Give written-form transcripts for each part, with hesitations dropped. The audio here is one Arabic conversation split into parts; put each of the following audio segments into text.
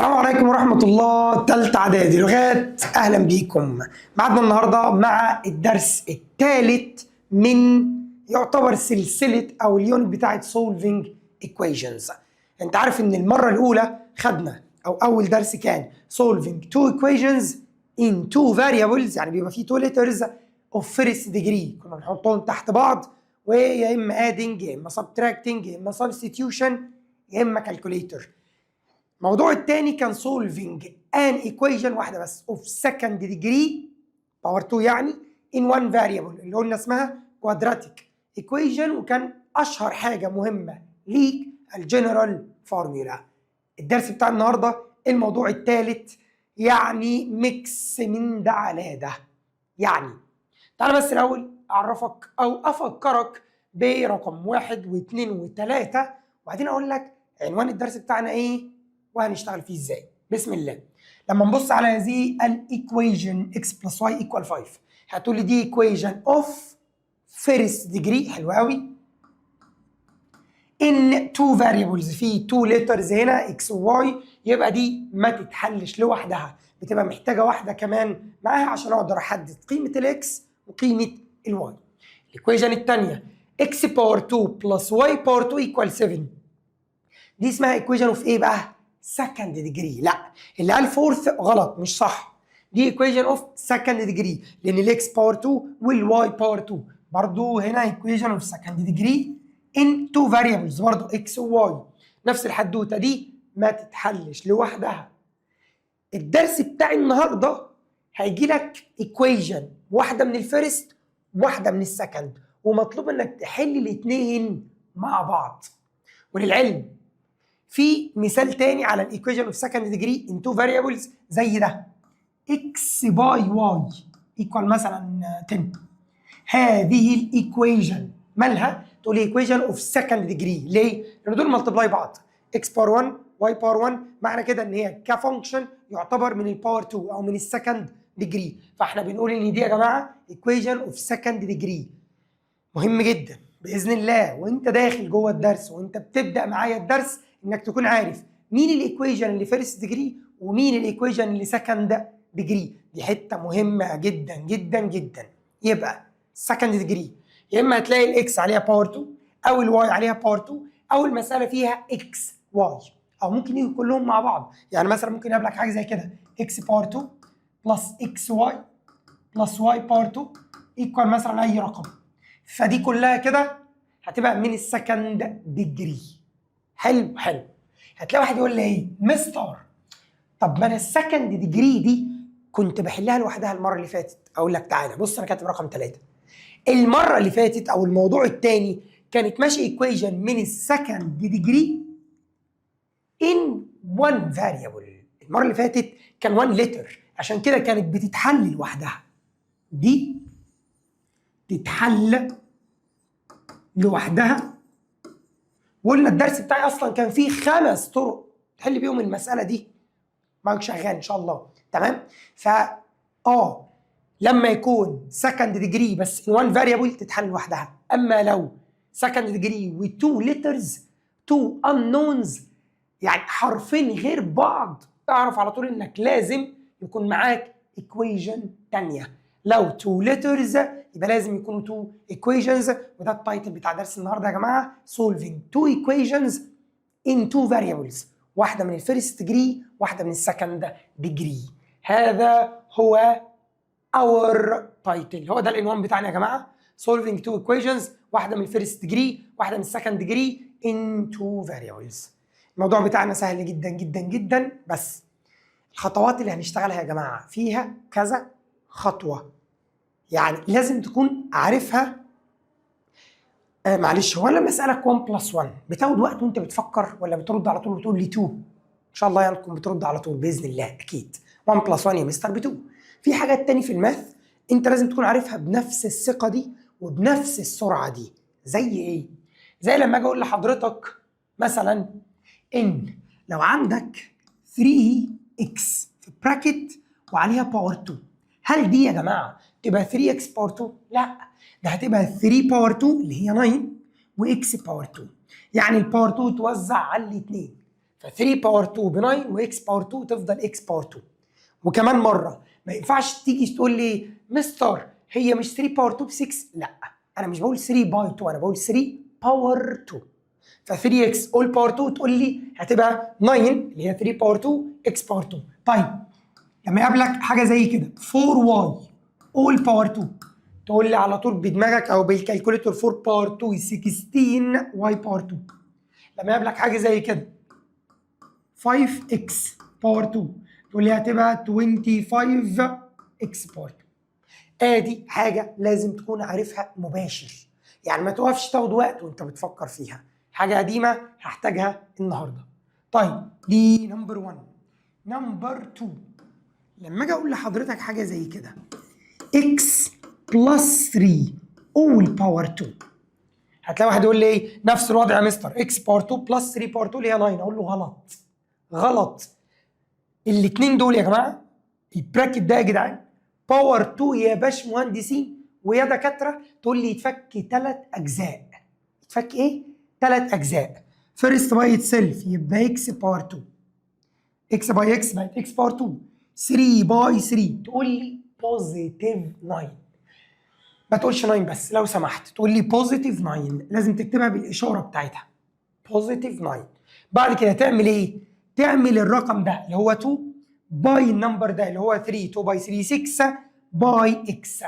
السلام عليكم ورحمة الله. تالتة إعدادي لغات، أهلا بيكم. معادنا النهاردة مع الدرس الثالث من يعتبر سلسلة أو اليونت بتاعت solving equations. أنت عارف إن المرة الأولى خدنا أو أول درس كان solving two equations in two variables، يعني بيبقى فيه two letters of first degree، كنا نحطهم تحت بعض ويا إما adding يا إما subtracting يا إما substitution يا إما calculator. الموضوع الثاني كان solving an equation واحدة بس of second degree power 2، يعني in one variable اللي قلنا اسمها quadratic equation، وكان أشهر حاجة مهمة ليك الجنرال فورمولا. الدرس بتاع النهاردة الموضوع الثالث، يعني ميكس من ده على ده. يعني تعالى بس الأول أعرفك أو أفكرك برقم 1 و2 و3، وبعدين أقول لك عنوان الدرس بتاعنا إيه وهنشتغل فيه ازاي. بسم الله. لما نبص على هذه الايكويشن x plus y equal 5، هتقول لي دي ايكويشن اوف فيرست ديجري. حلو قوي. ان تو فاريبلز، في تو ليترز هنا x و y، يبقى دي ما تتحلش لوحدها، بتبقى محتاجه واحده كمان معاها عشان اقدر احدد قيمه الاكس وقيمه الواي. الايكويشن الثانيه x باور 2 بلس y باور 2 equal 7، دي اسمها ايكويشن اوف ايه بقى؟ سكند ديجري. لا، اللي قال فورث غلط، مش صح. دي ايكويشن اوف سكند ديجري، لان الاكس باور 2 والواي باور 2 برضو هنا ايكويشن اوف سكند ديجري ان تو فاريبلز، برضو اكس وواي. نفس الحدوته دي ما تتحلش لوحدها. الدرس بتاع النهارده هيجي لك ايكويشن واحده من الفيرست واحده من السكند، ومطلوب انك تحل الاثنين مع بعض. وللعلم في مثال تاني على الايكويشن اوف سكند ديجري ان تو فاريبلز زي ده، اكس باي واي ايكوال مثلا 10. هذه الايكويشن مالها؟ تقول لي ايكويشن اوف سكند ديجري. ليه؟ لان دول ملتبلاي بعض، اكس باور 1 واي باور 1، معنى كده ان هي كفانكشن يعتبر من الباور 2 او من السكند ديجري، فاحنا بنقول ان دي يا جماعه ايكويشن اوف سكند ديجري. مهم جدا باذن الله وانت داخل جوه الدرس وانت بتبدا معايا الدرس انك تكون عارف مين الايكويشن اللي فيرست ديجري ومين الايكويشن اللي سكند ديجري. دي حته مهمه جدا جدا جدا. يبقى سكند ديجري يا اما هتلاقي الاكس عليها باور 2 او الواي عليها باور 2 او المساله فيها اكس واي، او ممكن يجوا كلهم مع بعض. يعني مثلا ممكن يقابلك حاجه زي كده، اكس باور 2 بلس اكس واي بلس واي باور 2 ايكوال مثلا اي رقم، فدي كلها كده هتبقى من السكند ديجري. حلو حلو. هتلاقي واحد يقول لي ايه مستر، طب ما انا السكند ديجري دي كنت بحلها لوحدها المره اللي فاتت. اقول لك تعالى بص، انا كاتب رقم 3. المره اللي فاتت او الموضوع الثاني كانت ماشي ايكويشن من السكند ديجري ان 1 فاريبل. المره اللي فاتت كان 1 لتر، عشان كده كانت بتتحل لوحدها. دي تتحل لوحدها. وقلنا الدرس بتاعي اصلا كان فيه 5 طرق تحل بيهم المساله دي. معاك شغال ان شاء الله، تمام؟ لما يكون سكند ديجري بس in one variable تتحل لوحدها، اما لو سكند ديجري و 2 letters 2 unknowns، يعني حرفين غير بعض، اعرف على طول انك لازم يكون معاك equation تانية. لو 2 letters يبقى لازم يكونوا 2 equations، وده التايتل بتاع درس النهارده يا جماعه، solving 2 equations in 2 variables، واحده من الفيرست ديجري واحده من السكند ديجري. هذا هو اور تايتل، هو ده العنوان بتاعنا يا جماعه، solving 2 equations، واحده من الفيرست ديجري واحده من السكند ديجري in 2 variables. الموضوع بتاعنا سهل جدا جدا جدا، بس الخطوات اللي هنشتغلها يا جماعه فيها كذا خطوه، يعني لازم تكون عارفها. معلش، هو انا لما اسالك 1 بلس 1 بتاخد وقت وانت بتفكر ولا بترد على طول وتقول لي 2؟ ان شاء الله يعني تكون بترد على طول باذن الله. اكيد 1 بلس 1 يا مستر ب 2. في حاجات تاني في الماث انت لازم تكون عارفها بنفس الثقه دي وبنفس السرعه دي. زي ايه؟ زي لما اجي اقول لحضرتك مثلا ان لو عندك 3x في براكت وعليها باور 2، هل دي يا جماعه تبقى 3x باور 2؟ لا، ده هتبقى 3 باور 2 اللي هي 9 واكس باور 2، يعني الباور 2 توزع على الاثنين، ف 3 باور 2 ب 9 واكس باور 2 تفضل اكس باور 2. وكمان مره ما ينفعش تيجي تقول لي مستر هي مش 3 باور 2 ب 6. لا، انا مش بقول 3 باي 2، انا بقول 3 باور 2. ف 3 اكس اول باور 2 تقول لي هتبقى 9 اللي هي 3 باور 2 اكس باور 2. طيب لما يقابلك حاجه زي كده 4 واي اول باور 2 تقول لي على طول بدماغك او بالكالكوليتور 4 باور 2 16 واي باور 2. لما يقابلك حاجه زي كده 5 اكس باور 2 تقول لي هتبقى 25 اكس باور 2. ادي حاجه لازم تكون عارفها مباشر، يعني ما توقفش تاخد وقت وانت بتفكر فيها، حاجه قديمه هحتاجها النهارده. طيب دي نمبر 1. نمبر 2 لما اجي اقول لحضرتك حاجه زي كده x بلس 3 all باور 2، هتلاقي واحد يقول لي ايه نفس الوضع يا مستر x باور 2 بلس 3 باور 2 اللي هي 9. اقول له غلط غلط. الاثنين دول يا جماعه البراكت ده يا جدعان باور 2 يا باشمهندسين ويا دكاتره تقول لي يتفك 3 اجزاء. يتفك ايه؟ 3 اجزاء. فيرست باي اتسيلف يبقى اكس باور 2، اكس باي اكس بقت اكس باور 2، 3 باي 3 تقول لي بوزيتيف 9. ما تقولش 9 بس لو سمحت، تقول لي بوزيتيف 9، لازم تكتبها بالاشاره بتاعتها بوزيتيف 9. بعد كده تعمل ايه؟ تعمل الرقم ده اللي هو 2 باي النمبر ده اللي هو 3، 2 باي 3 6 باي اكس،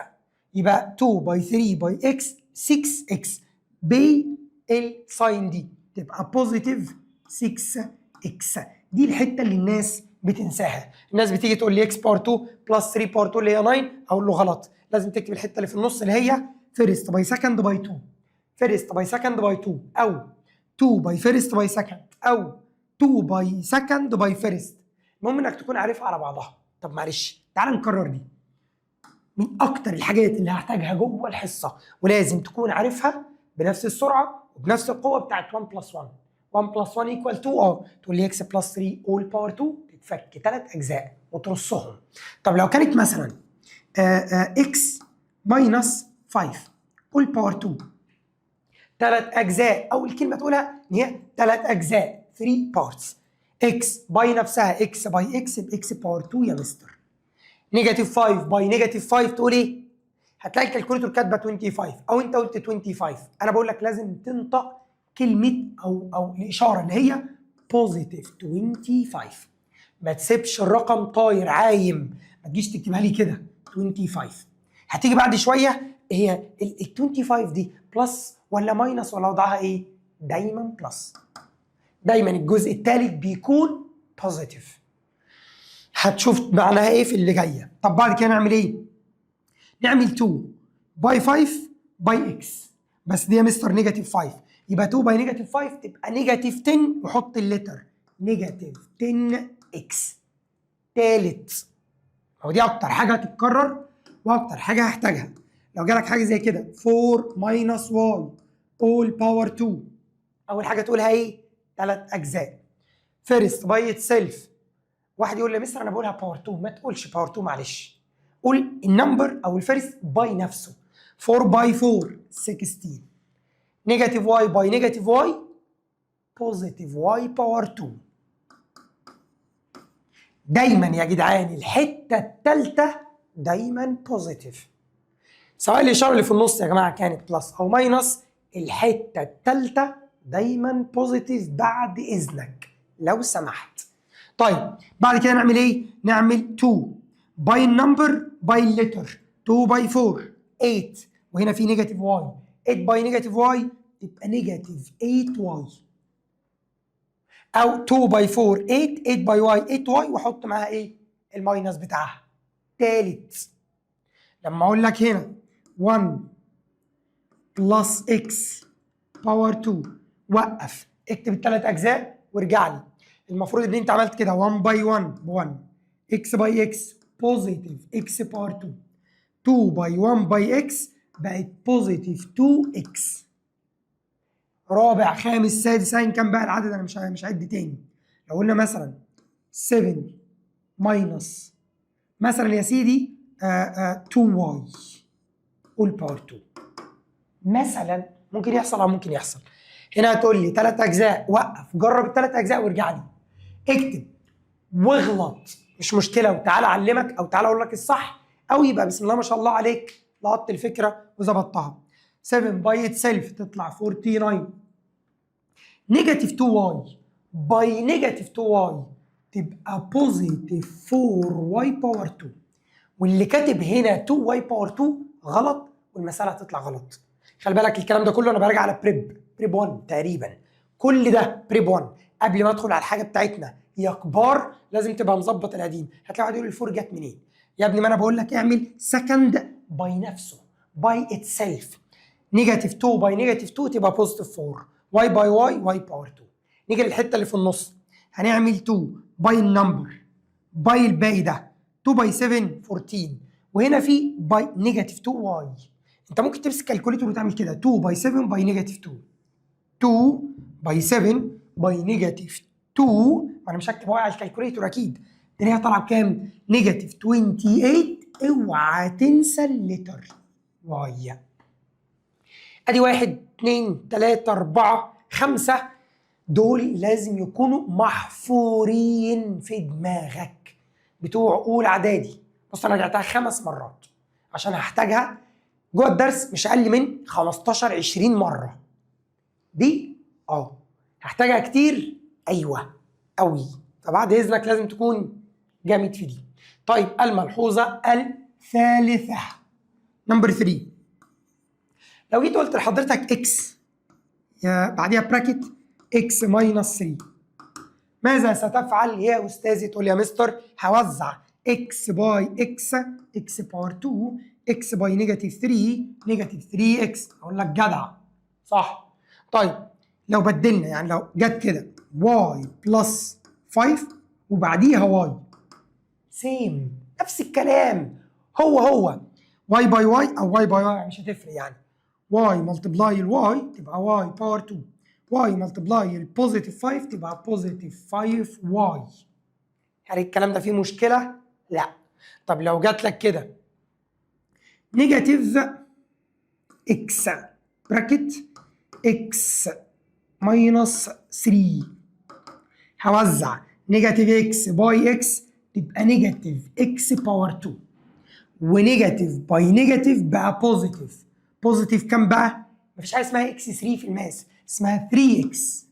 يبقى 2 باي 3 باي اكس 6 اكس بالساين دي تبقى بوزيتيف 6 اكس. دي الحته اللي الناس بتنساها. الناس بتيجي تقول لي اكس باور 2 بلس 3 باور 2 اللي هي 9، اقول له غلط، لازم تكتب الحته اللي في النص اللي هي فيرست باي سكند باي 2، فيرست باي سكند باي 2 او 2 باي فيرست باي سكند او 2 باي سكند باي فيرست. المهم انك تكون عارفها على بعضها. طب معلش تعال نكرر دي، من اكتر الحاجات اللي هحتاجها جوه الحصه ولازم تكون عارفها بنفس السرعه وبنفس القوه بتاعت 1 بلس 1. 1 بلس 1 ايكوال 2 تقول لي اكس بلس 3 اول باور 2 تتفك 3 اجزاء وترصهم. طب لو كانت مثلا اكس ماينس 5 اول باور 2 3 اجزاء، اول كلمه تقولها ان هي 3 اجزاء 3 بارتس. اكس باي نفسها اكس باي اكس باكس باور 2 يا مستر. نيجاتيف 5 باي نيجاتيف 5 تقول ايه؟ هتلاقي الكالكوليتور كاتبه 25 او انت قلت 25. انا بقول لك لازم تنطق كلمه او الاشاره اللي هي بوزيتيف 25. ما تسيبش الرقم طاير عايم، ما تجيش تكتبها لي كده 25. هتيجي بعد شويه هي ال 25 دي بلس ولا ماينس ولا وضعها ايه؟ دايما بلس. دايما الجزء الثالث بيكون بوزيتيف. هتشوف معناها ايه في اللي جايه. طب بعد كده نعمل ايه؟ نعمل 2 باي 5 باي اكس، بس دي يا مستر نيجاتيف 5، يبقى 2 باي نيجاتيف 5 تبقى نيجاتيف 10 وحط اللتر نيجاتيف 10 اكس. تالت، هو دي اكتر حاجه هتتكرر واكتر حاجه هحتاجها. لو جالك حاجه زي كده 4 ماينس واي اول باور 2، اول حاجه تقولها ايه؟ 3 اجزاء. فيرست باي اتسيلف. واحد يقول لي مستر انا بقولها باور 2، ما تقولش باور 2 معلش، قول النمبر او الفيرست باي نفسه. 4 باي 4 16، نيجاتيف واي باي نيجاتيف واي بوزيتيف واي باور 2. دايما يا جدعان الحته الثالثه دايما بوزيتيف، سواء الاشاره اللي في النص يا جماعه كانت بلس او ماينس، الحته الثالثه دايما بوزيتيف بعد اذنك لو سمحت. طيب بعد كده نعمل ايه؟ نعمل 2 باي النمبر باي الليتر. 2 باي 4 8، وهنا في نيجاتيف واي، 8 باي نيجاتيف واي تبقى نيجاتيف 8 واي، او 2 باي 4 8، 8 باي واي 8 واي واحط معاها ايه؟ الماينس بتاعها. تالت، لما اقول لك هنا 1 بلس اكس باور 2 وقف، اكتب الثلاث اجزاء وارجع لي. المفروض ان انت عملت كده 1 باي 1 ب 1، اكس باي اكس بوزيتيف اكس باور 2، 2 باي 1 باي اكس بقت بوزيتيف 2 اكس. رابع خامس سادس ايا كان بقى العدد، انا مش هعد تاني. لو قلنا مثلا 7 ماينس مثلا يا سيدي 2 واي اول باور 2 مثلا، ممكن يحصل او ممكن يحصل. هنا هتقول لي 3 اجزاء، وقف جرب ال3 اجزاء وارجع لي. اكتب واغلط مش مشكله، وتعالى اعلمك او تعالى اقول لك الصح، او يبقى بسم الله ما شاء الله عليك لقطت الفكره وظبطتها. 7 باي اتسيلف تطلع 49. نيجاتيف 2 واي باي نيجاتيف 2 واي تبقى بوزيتيف 4 واي باور 2. واللي كاتب هنا 2 واي باور 2 غلط، والمساله هتطلع غلط. خلي بالك الكلام ده كله انا براجع على بريب 1 تقريبا، كل ده بريب 1. قبل ما ادخل على الحاجه بتاعتنا يا كبار لازم تبقى مظبط القديم. هتلاقي واحد يقول الفور جت منين؟ يا ابني ما انا بقول لك اعمل سكند باي نفسه، باي اتسيلف. نيجاتيف 2 باي نيجاتيف 2 تبقى بوزيتيف 4، واي باي واي واي باور 2. نيجي للحته اللي في النص، هنعمل 2 باي النمبر باي الباقي ده 2 باي 7 14، وهنا في باي نيجاتيف 2 واي. انت ممكن تمسك كالكوليتور وتعمل كده 2 باي 7 باي نيجاتيف 2، 2 باي 7 باي نيجاتيف 2. ما انا مش هكتب واي على الكالكوليتور اكيد، الدنيا طالعه بكام؟ نيجاتيف 28. اوعى تنسى اللتر واي. ادي 1 2 3 4 5، دول لازم يكونوا محفورين في دماغك بتوع اولى اعدادي. بص انا رجعتها 5 مرات عشان هحتاجها جوه الدرس مش اقل من 15 20 مره. دي هحتاجها كتير، ايوه قوي، فبعد اذنك لازم تكون جامد في دي. طيب الملحوظه الثالثه نمبر 3، لو جيت قلت لحضرتك اكس بعديها براكت اكس ماينس 3، ماذا ستفعل يا استاذي؟ تقول يا مستر هوزع اكس باي اكس، اكس باور 2، اكس باي نيجاتيف 3، نيجاتيف 3 اكس. اقول لك جدع صح. طيب لو بدلنا يعني لو جت كده واي بلس 5 وبعديها واي، سيم نفس الكلام، هو واي باي واي او واي باي واي مش هتفرق يعني. واي ملتبلاي الواي تبقى واي باور 2، واي ملتبلاي البوزيتيف 5 تبقى بوزيتيف 5 واي. يعني الكلام ده فيه مشكله؟ لا. طب لو جات لك كده نيجاتيف اكس براكت اكس ماينس 3، هوزع نيجاتيف اكس باي اكس تبقى نيجاتيف اكس باور 2، ونيجاتيف باي نيجاتيف بقى بوزيتيف. بوزيتيف كام بقى؟ مفيش حاجه اسمها اكس 3 في الماس، اسمها 3 اكس.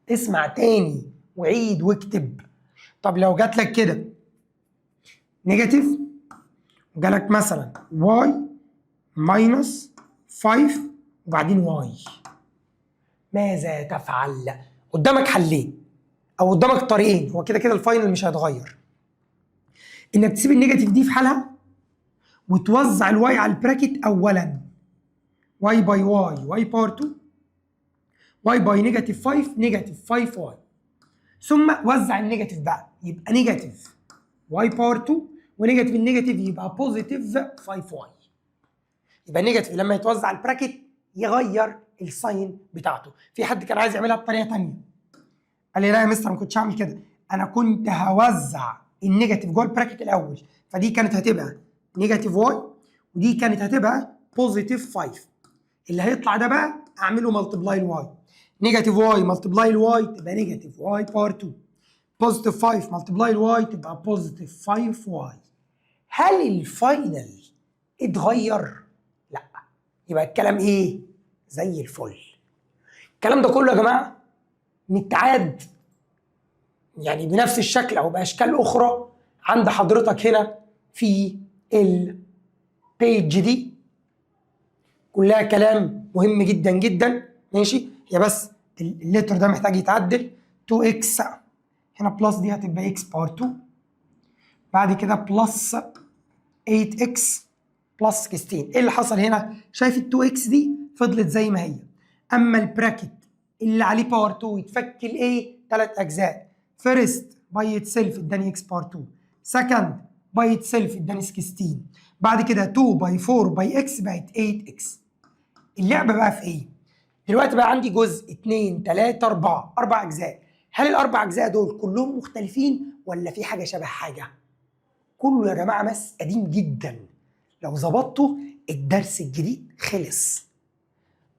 اسمع تاني وعيد واكتب. طب لو جات لك كده نيجاتيف وجالك مثلا واي ماينس 5 وبعدين واي، ماذا تفعل؟ قدامك حلين او قدامك طريقين، هو كده كده الفاينل مش هيتغير. انك تسيب النيجاتيف دي في حالها وتوزع الواي على البراكت اولا، واي باي واي واي باور 2، واي باي نيجاتيف 5 نيجاتيف 5 واي، ثم وزع النيجاتيف بقى يبقى نيجاتيف واي باور 2، ونيجاتيف النيجاتيف يبقى بوزيتيف 5 واي. يبقى نيجاتيف لما يتوزع على البراكت يغير الساين بتاعته. في حد كان عايز يعملها بطريقه ثانيه، قال لي لا يا مستر ما كنتش هعمل كده، انا كنت هوزع النيجاتيف جوه البراكت الاول، فدي كانت هتبقى نيجاتيف واي ودي كانت هتبقى بوزيتيف 5. اللي هيطلع ده بقى اعمله ملتبلاي الواي، نيجاتيف واي ملتبلاي الواي تبقى نيجاتيف واي باور 2، بوزيتيف 5 ملتبلاي الواي تبقى بوزيتيف 5 واي. هل الفاينل اتغير؟ لا. يبقى الكلام ايه؟ زي الفل. الكلام ده كله يا جماعه متعاد يعني بنفس الشكل او باشكال اخرى عند حضرتك هنا في البيج دي، كلها كلام مهم جدا جدا. ماشي، هي بس اللتر ده محتاج يتعدل. 2 اكس هنا بلس دي هتبقى اكس باور 2، بعد كده بلس 8 اكس بلس 16. ايه اللي حصل هنا؟ شايف ال 2 اكس دي فضلت زي ما هي، اما البراكت اللي عليه باور 2 يتفك لايه؟ 3 اجزاء. فيرست باي اتسيلف اداني اكس باور 2، سكند باي اتسيلف اداني 16، بعد كده 2 باي 4 باي اكس بقت 8 اكس. اللعبه بقى في ايه؟ دلوقتي بقى عندي جزء 2 3 4 4 اجزاء. هل الاربع اجزاء دول كلهم مختلفين ولا في حاجه شبه حاجه؟ كله يا جماعه ماس قديم جدا، لو ظبطته الدرس الجديد خلص.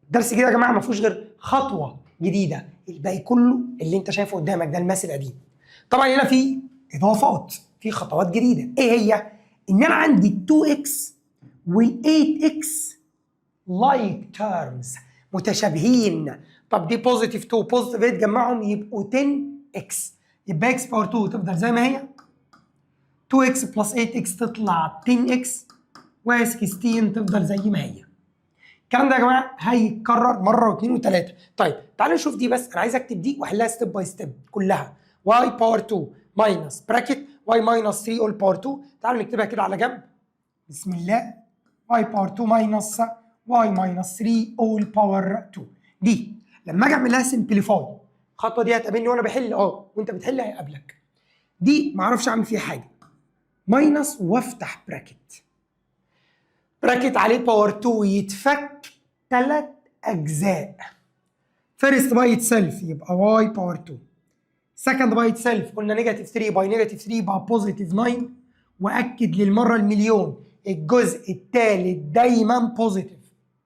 الدرس الجديد يا جماعه ما فيهوش غير خطوه جديده، الباقي كله اللي انت شايفه قدامك ده الماس القديم. طبعا هنا في اضافات، في خطوات جديده. ايه هي؟ ان انا عندي 2x وال 8x لايك تيرمز، متشابهين. طب دي بوزيتيف 2 بوزيتيف 8 تجمعهم يبقوا 10x، يبقى x باور 2 تفضل زي ما هي، 2x بلس 8x تطلع 10x، و16 تفضل زي ما هي. الكلام ده يا جماعه هيتكرر مره واثنين وثلاثه. طيب تعالوا نشوف دي، بس انا عايز اكتب دي واحلها ستيب باي ستيب كلها. y باور 2 ماينس براكت y ماينس 3 اول باور 2. تعالوا نكتبها كده على جنب. بسم الله. y باور 2 ماينس y ماينس 3 اول باور 2. دي لما اجي اعمل لها سمبليفاي، الخطوه دي هتقابلني وانا بحل، وانت بتحل هيقابلك. دي ما اعرفش اعمل فيها حاجه، ماينس وافتح براكت، براكت عليه باور 2 يتفك 3 اجزاء. فيرست باي اتسلف يبقى واي باور 2، سكند باي اتسلف قلنا نيجاتيف 3 باي نيجاتيف 3 يبقى بوزيتيف 9. واكد للمره المليون الجزء الثالث دايما بوزيتيف.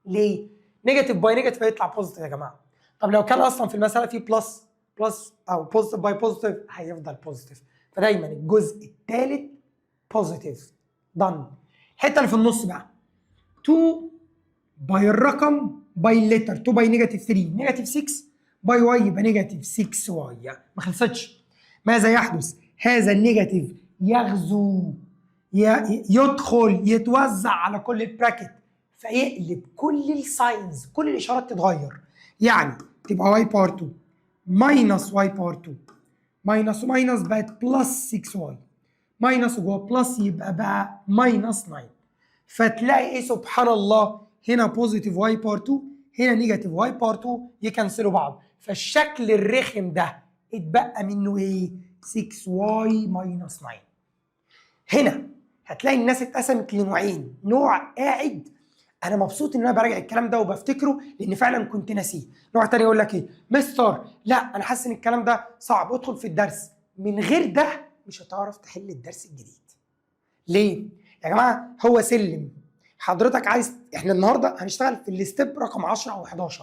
ليه؟ نيجاتيف باي نيجاتيف هيطلع بوزيتيف يا جماعه. طب لو كان اصلا في المساله في بلس بلس او بوزيتيف باي بوزيتيف هيفضل بوزيتيف، فدايما الجزء الثالث بوزيتيف. دن. الحته اللي في النص بقى 2 باي الرقم باي الليتر، 2 باي نيجاتيف 3 نيجاتيف 6 باي واي يبقى نيجاتيف 6 واي. ما خلصتش. ماذا يحدث؟ هذا النيجاتيف يغزو، يدخل يتوزع على كل البراكت، فيقلب كل الساينز، كل الاشارات تتغير. يعني تبقى واي باور 2 ماينس واي باور 2 ماينس وماينس بقت بلس 6 واي، ماينس وجوه بلس يبقى بقى ماينس 9. فتلاقي ايه سبحان الله، هنا بوزيتيف واي باور 2 هنا نيجاتيف واي باور 2 يكنسلوا بعض، فالشكل الرخم ده اتبقى منه ايه؟ 6 واي ماينس 9. هنا هتلاقي الناس اتقسمت لنوعين، نوع قاعد انا مبسوط ان انا براجع الكلام ده وبفتكره لان فعلا كنت ناسيه، نوع تاني يقول لك ايه مستر لا انا حاسس ان الكلام ده صعب ادخل في الدرس، من غير ده مش هتعرف تحل الدرس الجديد. ليه يا جماعه؟ هو سلم. حضرتك عايز، احنا النهارده هنشتغل في الستيب رقم 10 او 11،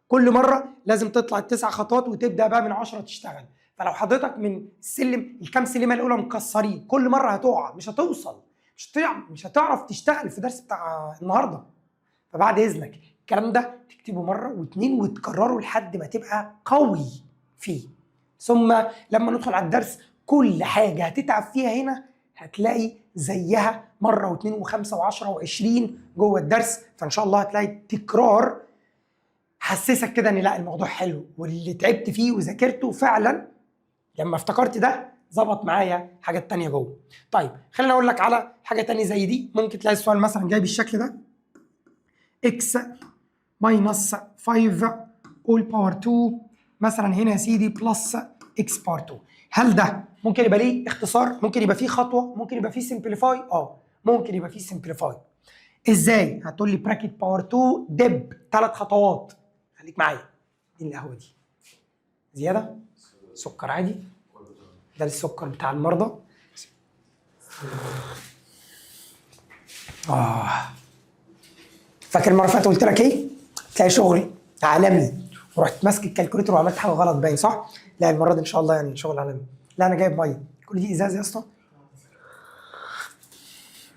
كل مره لازم تطلع التسع خطوات وتبدا بقى من 10 تشتغل. فلو حضرتك من السلم الكام سلمه الاولى مكسرين، كل مره هتقع، مش هتوصل، مش هتعرف تشتغل في الدرس بتاع النهارده. فبعد اذنك الكلام ده تكتبه مره واثنين وتكرره لحد ما تبقى قوي فيه. ثم لما ندخل على الدرس كل حاجه هتتعب فيها هنا هتلاقي زيها مره واثنين وخمسه وعشره وعشرين جوه الدرس. فان شاء الله هتلاقي التكرار حسسك كده ان لا الموضوع حلو، واللي تعبت فيه وذاكرته فعلا لما افتكرت ده ظبط معايا حاجات تانية جوه. طيب خليني اقول لك على حاجه تانية زي دي. ممكن تلاقي السؤال مثلا جاي بالشكل ده، x ماينس 5 all باور 2 مثلا هنا يا سيدي بلس x باور 2. هل ده ممكن يبقى ليه اختصار؟ ممكن يبقى فيه خطوه؟ ممكن يبقى فيه سمبليفاي؟ ممكن يبقى فيه سمبليفاي. ازاي؟ هتقول لي براكت باور 2 دب 3 خطوات. خليك معايا. دي القهوه دي زياده؟ سكر عادي؟ ده السكر بتاع المرضى. فاكر المره اللي فاتت قلت لك ايه؟ تلاقي شغل عالمي ورحت ماسك الكالكوليتر وعملت حاجه غلط باين، صح؟ لا المره دي ان شاء الله يعني شغل عالمي. لا انا جايب ميه، كل دي ازاز يا اسطى.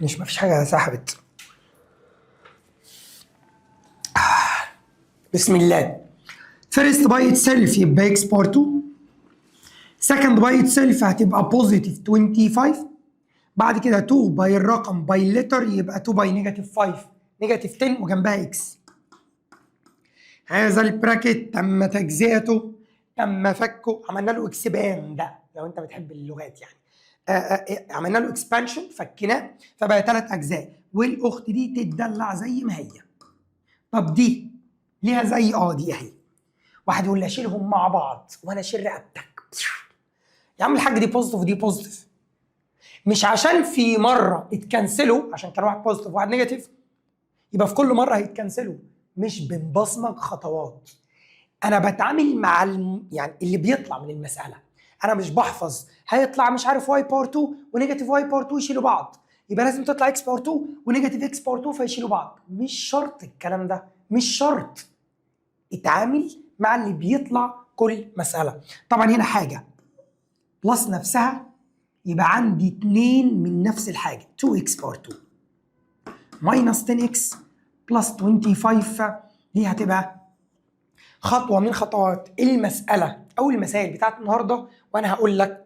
مش مفيش حاجه سحبت. بسم الله. فيرست باي اتسلف يبقى اكس باور 2، سكند باي اتسلف هتبقى بوزيتيف 25، بعد كده 2 باي الرقم باي الليتر يبقى 2 باي نيجاتيف 5 نيجاتيف 10 وجنبها اكس. هذا البراكت تم تجزئته، تم فكه، عملنا له اكسبان، ده لو انت بتحب اللغات يعني. عملنا له اكسبانشن، فكناه فبقى 3 اجزاء، والاخت دي تتدلع زي ما هي. طب دي ليها زي دي اهي. واحد يقول لي اشيلهم مع بعض وانا اشيل رقبتك. يا عم الحاج دي بوزيتيف ودي بوزيتيف، مش عشان في مره اتكنسلوا عشان كان واحد بوزيتيف وواحد نيجاتيف يبقى في كل مره هيتكنسلوا. مش بنبصمج خطوات، انا بتعامل مع يعني اللي بيطلع من المساله. انا مش بحفظ هيطلع مش عارف واي باور 2 ونيجاتيف واي باور 2 يشيلوا بعض يبقى لازم تطلع اكس باور 2 ونيجاتيف اكس باور 2 فيشيلوا بعض. مش شرط الكلام ده، مش شرط. اتعامل مع اللي بيطلع كل مساله. طبعا هنا حاجه بلس نفسها، يبقى عندي 2 من نفس الحاجه 2x باور 2 ماينس 10x بلس 25. دي هتبقى خطوه من خطوات المساله او المسائل بتاعت النهارده، وانا هقول لك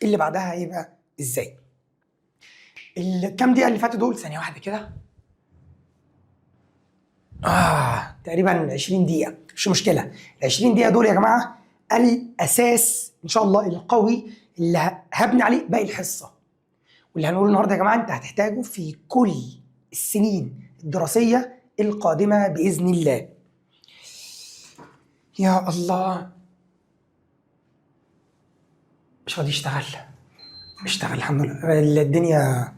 اللي بعدها هيبقى ازاي. الكام دقيقه اللي فاتوا دول ثانيه واحده كده، تقريبا 20 دقيقه، مش مشكله. ال 20 دقيقه دول يا جماعه الاساس ان شاء الله القوي اللي هبني عليه باقي الحصه، واللي هنقوله النهارده يا جماعه انت هتحتاجه في كل السنين الدراسيه القادمه باذن الله. يا الله، مش راضي يشتغل. اشتغل الحمد لله. الدنيا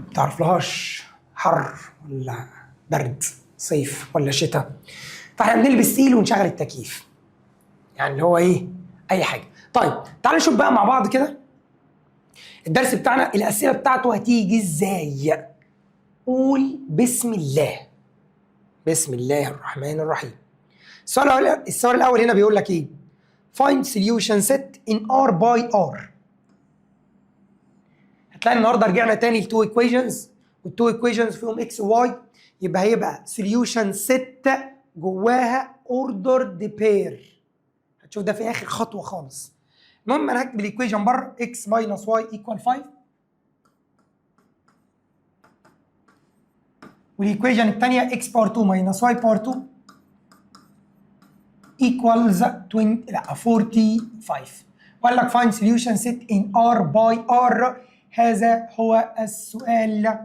متعرفلهاش حر ولا برد، صيف ولا شتاء، فاحنا بنلبس تقيل ونشغل التكييف، يعني اللي هو ايه، اي حاجه. طيب تعالوا نشوف بقى مع بعض كده الدرس بتاعنا الاسئله بتاعته هتيجي ازاي. قول بسم الله. بسم الله الرحمن الرحيم. السؤال الاول هنا بيقول لك ايه؟ find solution set in R by R. هتلاقي النهارده رجعنا تاني لتو ايكويشنز، والتو ايكويشنز فيهم اكس وواي، هيبقى solution set جواها ordered pair. هتشوف ده في اخر خطوه خالص. المهم انا هكتب الايكويشن بره x minus y equal 5، والايكويشن الثانيه x باور 2 minus y باور 2 equals 45. وقال لك find solution set in R by R. هذا هو السؤال.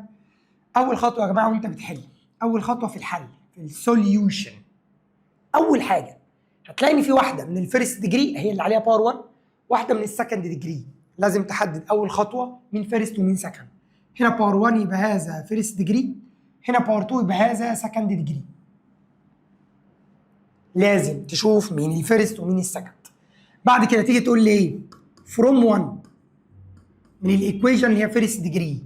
اول خطوه يا جماعه وانت بتحل، اول خطوه في الحل في السوليوشن، اول حاجه هتلاقي ان في واحده من الفيرست ديجري هي اللي عليها باور 1، واحده من السكند ديجري. لازم تحدد اول خطوه مين فيرست ومين سكند. هنا باور 1 يبقى هذا فيرست ديجري، هنا باور 2 يبقى هذا سكند ديجري. لازم تشوف مين الفيرست ومين السكند. بعد كده تيجي تقول لي ايه؟ فروم 1 من الايكويشن اللي هي فيرست ديجري،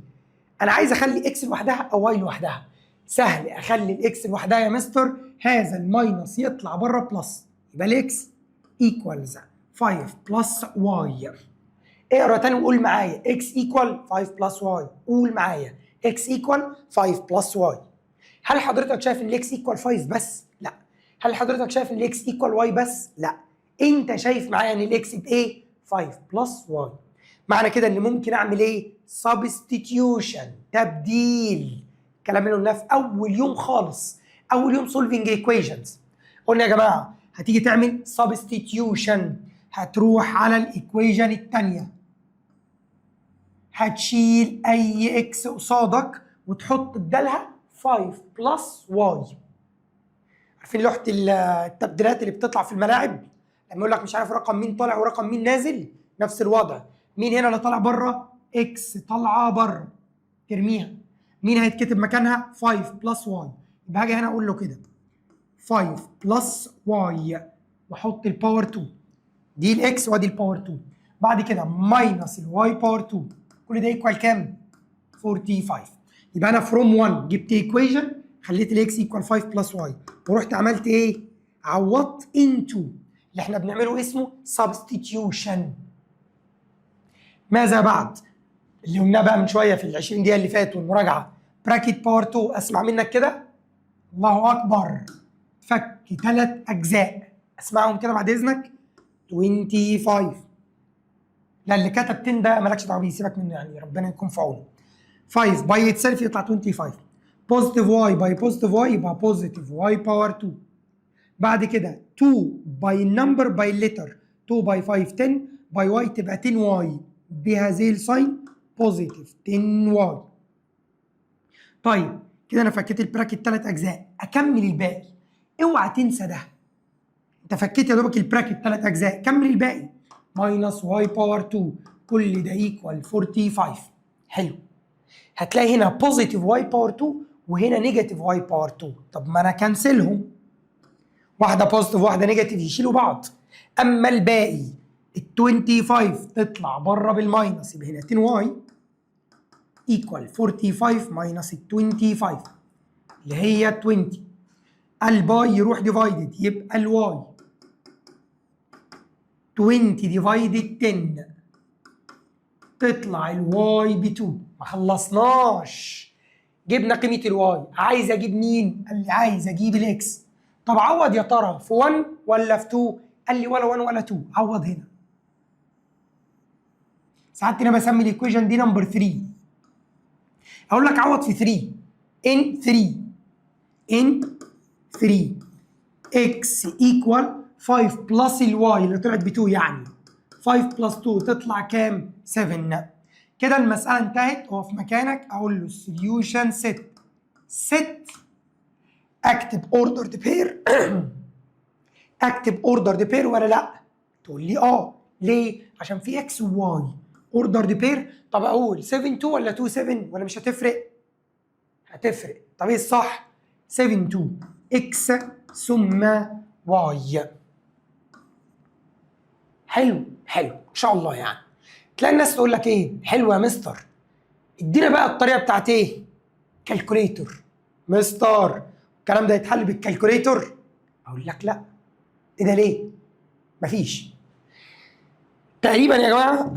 انا عايز اخلي اكس لوحدها او واي لوحدها. سهل اخلي الاكس لوحدها يا مستر، هذا الماينس يطلع بره بلس، يبقى الاكس ايكوالز 5 بلس واي. اقرا تاني وقول معايا اكس ايكوال 5 بلس واي. قول معايا اكس ايكوال 5 بلس واي. هل حضرتك شايف ان الاكس ايكوال 5 بس؟ لا. هل حضرتك شايف ان الاكس ايكوال واي بس؟ لا. انت شايف معايا ان الاكس بايه؟ 5 بلس واي. معنى كده ان ممكن اعمل ايه؟ سبستيتيوشن، تبديل. الكلام اللي قلناه في اول يوم خالص، اول يوم سولفنج ايكويشنز. قلنا يا جماعه هتيجي تعمل سبستيتيوشن، هتروح على الايكويشن الثانيه، هتشيل اي اكس قصادك وتحط بدالها 5 بلس واي. عارفين لوحه التبديلات اللي بتطلع في الملاعب لما يقول لك مش عارف رقم مين طالع ورقم مين نازل؟ نفس الوضع. مين هنا اللي طالع بره؟ اكس طالعه بره، ترميها. مين هيتكتب مكانها؟ 5 بلس واي. يبقى هاجي هنا اقول له كده 5 بلس واي واحط الباور 2، دي الاكس وادي الباور 2. بعد كده ماينس الواي باور 2، كل ده ايكوال كام؟ 45. يبقى انا فروم 1 جبت ايكويشن خليت الاكس ايكوال 5 بلس واي، ورحت عملت ايه؟ عوضت انتو اللي احنا بنعمله اسمه سبستيتيوشن. ماذا بعد؟ اللي قلناه بقى من شويه في ال 20 دقيقه اللي فاتوا المراجعه. براكت باور 2، اسمع منك كده. الله اكبر. فك 3 اجزاء، اسمعهم كده بعد اذنك. 25. لا اللي كتب 10 ده مالكش دعوه بيه، سيبك منه يعني، ربنا يكون في عونه. 5 باي اتسيلف يطلع 25. بوزيتيف واي باي بوزيتيف واي يبقى بوزيتيف واي باور 2. بعد كده 2 باي النمبر باي الليتر، 2 باي 5 10 باي واي تبقى 10 واي بهذه الساين بوزيتيف 10 واي. طيب كده انا فكيت البراكت 3 اجزاء، اكمل الباقي. اوعى تنسى ده، انت فكيت يا دوبك البراكت 3 اجزاء، كمل الباقي. ماينس واي باور 2 كل ده ايكوال 45. حلو. هتلاقي هنا بوزيتيف واي باور 2 وهنا نيجاتيف واي باور 2. طب ما انا كنسلهم، واحده بوزيتيف واحده نيجاتيف يشيلوا بعض. اما الباقي ال 25 تطلع بره بالماينس، يبقى هنا 10 واي ايكوال 45 ماينس ال 25 اللي هي 20. الباي يروح ديفايدد يبقى الواي 20 ديفايدد 10 تطلع الواي ب 2. ما خلصناش، جبنا قيمه الواي، عايز اجيب مين؟ قال لي عايز اجيب الاكس. طب عوض يا ترى في 1 ولا في 2؟ قال لي ولا 1 ولا 2، عوض هنا. ساعات انا بسمي الايكويشن دي نمبر 3. اقول لك عوض في 3 ان 3 اكس ايكوال 5 بلس الواي اللي طلعت ب 2، يعني 5 بلس 2 تطلع كام؟ 7. كده المساله انتهت. اقف مكانك، اقول له سوليوشن ست اكتب اوردر بير اكتب اوردر بير ولا لا؟ تقول لي اه. ليه؟ عشان في اكس وواي اوردر بير. طب اقول 7 2 ولا 2 7 ولا مش هتفرق؟ هتفرق. طب ايه الصح؟ 7 2 اكس ثم واي. حلو ان شاء الله. يعني تلاقي الناس تقول لك ايه؟ حلو يا مستر، ادينا بقى الطريقه بتاعت ايه؟ كالكوليتور. مستر الكلام ده يتحل بالكالكوليتور؟ اقول لك لا. ايه ده ليه؟ مفيش. تقريبا يا جماعه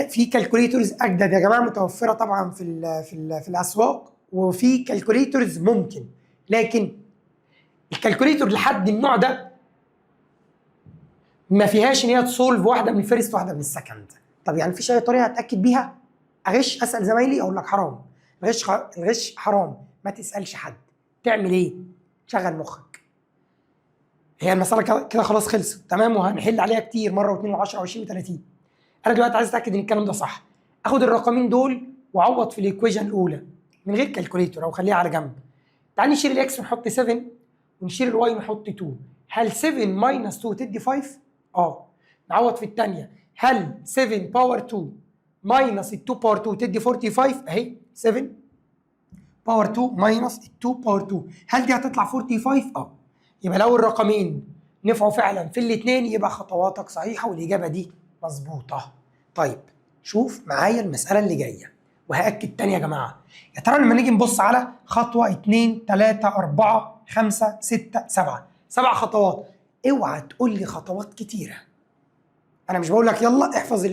في كالكوليتورز اجدد يا جماعه متوفره طبعا في الاسواق، وفي كالكوليتورز ممكن، لكن الكالكوليتور لحد النوع ده ما فيهاش ان هي تسولف واحده من الفيرست واحده من السكند. طب يعني مفيش اي طريقه اتاكد بيها؟ اغش؟ اسال زمايلي؟ اقول لك حرام. الغش حرام، ما تسالش حد. تعمل ايه؟ شغل مخك. هي المساله كده خلاص خلصت تمام، وهنحل عليها كتير مره واثنين و10 و20 و30. انا دلوقتي عايز اتاكد ان الكلام ده صح. اخد الرقمين دول واعوض في الايكويشن الاولى من غير كالكوليتور او خليها على جنب. تعال نشيل الاكس ونحط 7 ونشيل الواي ونحط 2. هل 7 ماينس 2 تدي 5؟ اه. نعوض في الثانيه. هل 7 باور 2 ماينس 2 باور 2 تدي 45؟ اهي 7 باور 2 ماينس 2 باور 2، هل دي هتطلع 45؟ اه. يبقى لو الرقمين نفعوا فعلا في الاثنين يبقى خطواتك صحيحه والاجابه دي مظبوطه. طيب شوف معايا المساله اللي جايه وهاكد تاني يا جماعه. يا ترى لما نيجي نبص على خطوه 2 3 4 5 6 7 خطوات، اوعى تقول لي خطوات كتيره. انا مش بقول لك يلا احفظ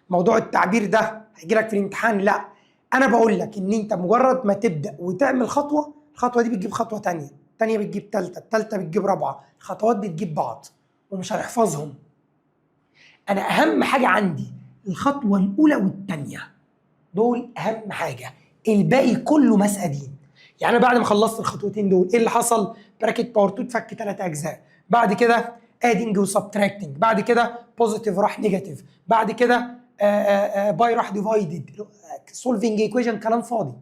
موضوع التعبير ده هيجي لك في الامتحان، لا. انا بقول لك ان انت مجرد ما تبدا وتعمل خطوه، الخطوه دي بتجيب خطوه ثانيه، الثانيه بتجيب ثالثه، الثالثه بتجيب رابعه، الخطوات بتجيب بعض ومش هنحفظهم. انا اهم حاجه عندي الخطوه الاولى والثانيه، دول اهم حاجه، الباقي كله مسألين. يعني بعد ما خلصت الخطوتين دول ايه اللي حصل؟ براكت باور 2 اتفك 3 اجزاء، بعد كده ادنج وسبتراكتنج، بعد كده بوزيتيف راح نيجاتيف، بعد كده باي راح ديفايدد، سولفنج ايكويشن، كلام فاضي.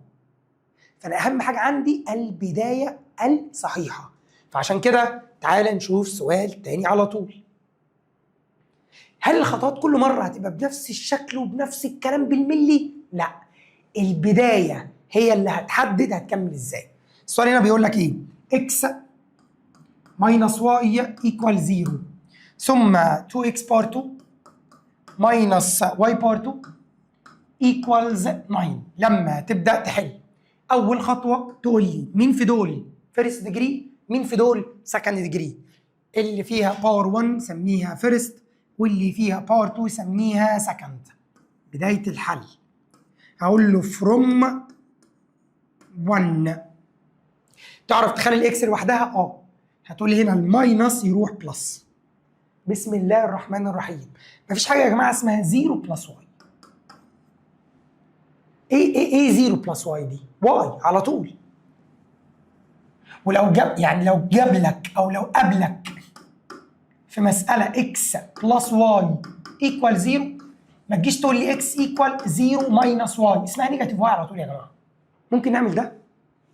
فانا اهم حاجه عندي البدايه الصحيحه. فعشان كده تعالى نشوف سؤال تاني على طول. هل الخطوات كل مره هتبقى بنفس الشكل وبنفس الكلام بالملي؟ لا، البدايه هي اللي هتحدد هتكمل ازاي. السؤال هنا بيقول لك ايه؟ اكس ماينس واي ايكوال 0 ثم 2 اكس باور 2 ماينس واي باور 2 ايكوالز 9. لما تبدا تحل اول خطوه تقول لي مين في دول فيرست ديجري، مين في دول سكند ديجري. اللي فيها باور 1 سميها فيرست، واللي فيها باور 2 سميها سكند. بدايه الحل هقول له فروم 1. تعرف تخلي الاكس لوحدها؟ اه. هتقول لي هنا الماينس يروح بلس. بسم الله الرحمن الرحيم. مفيش حاجه يا جماعه اسمها 0 بلس واي. ايه 0 بلس واي دي؟ واي على طول. ولو جاب لك او لو قابلك في مساله اكس بلس واي ايكوال 0، ما تجيش تقول لي اكس ايكوال 0 ماينس واي، اسمها نيجاتيف واي على طول يا جماعه. ممكن نعمل ده؟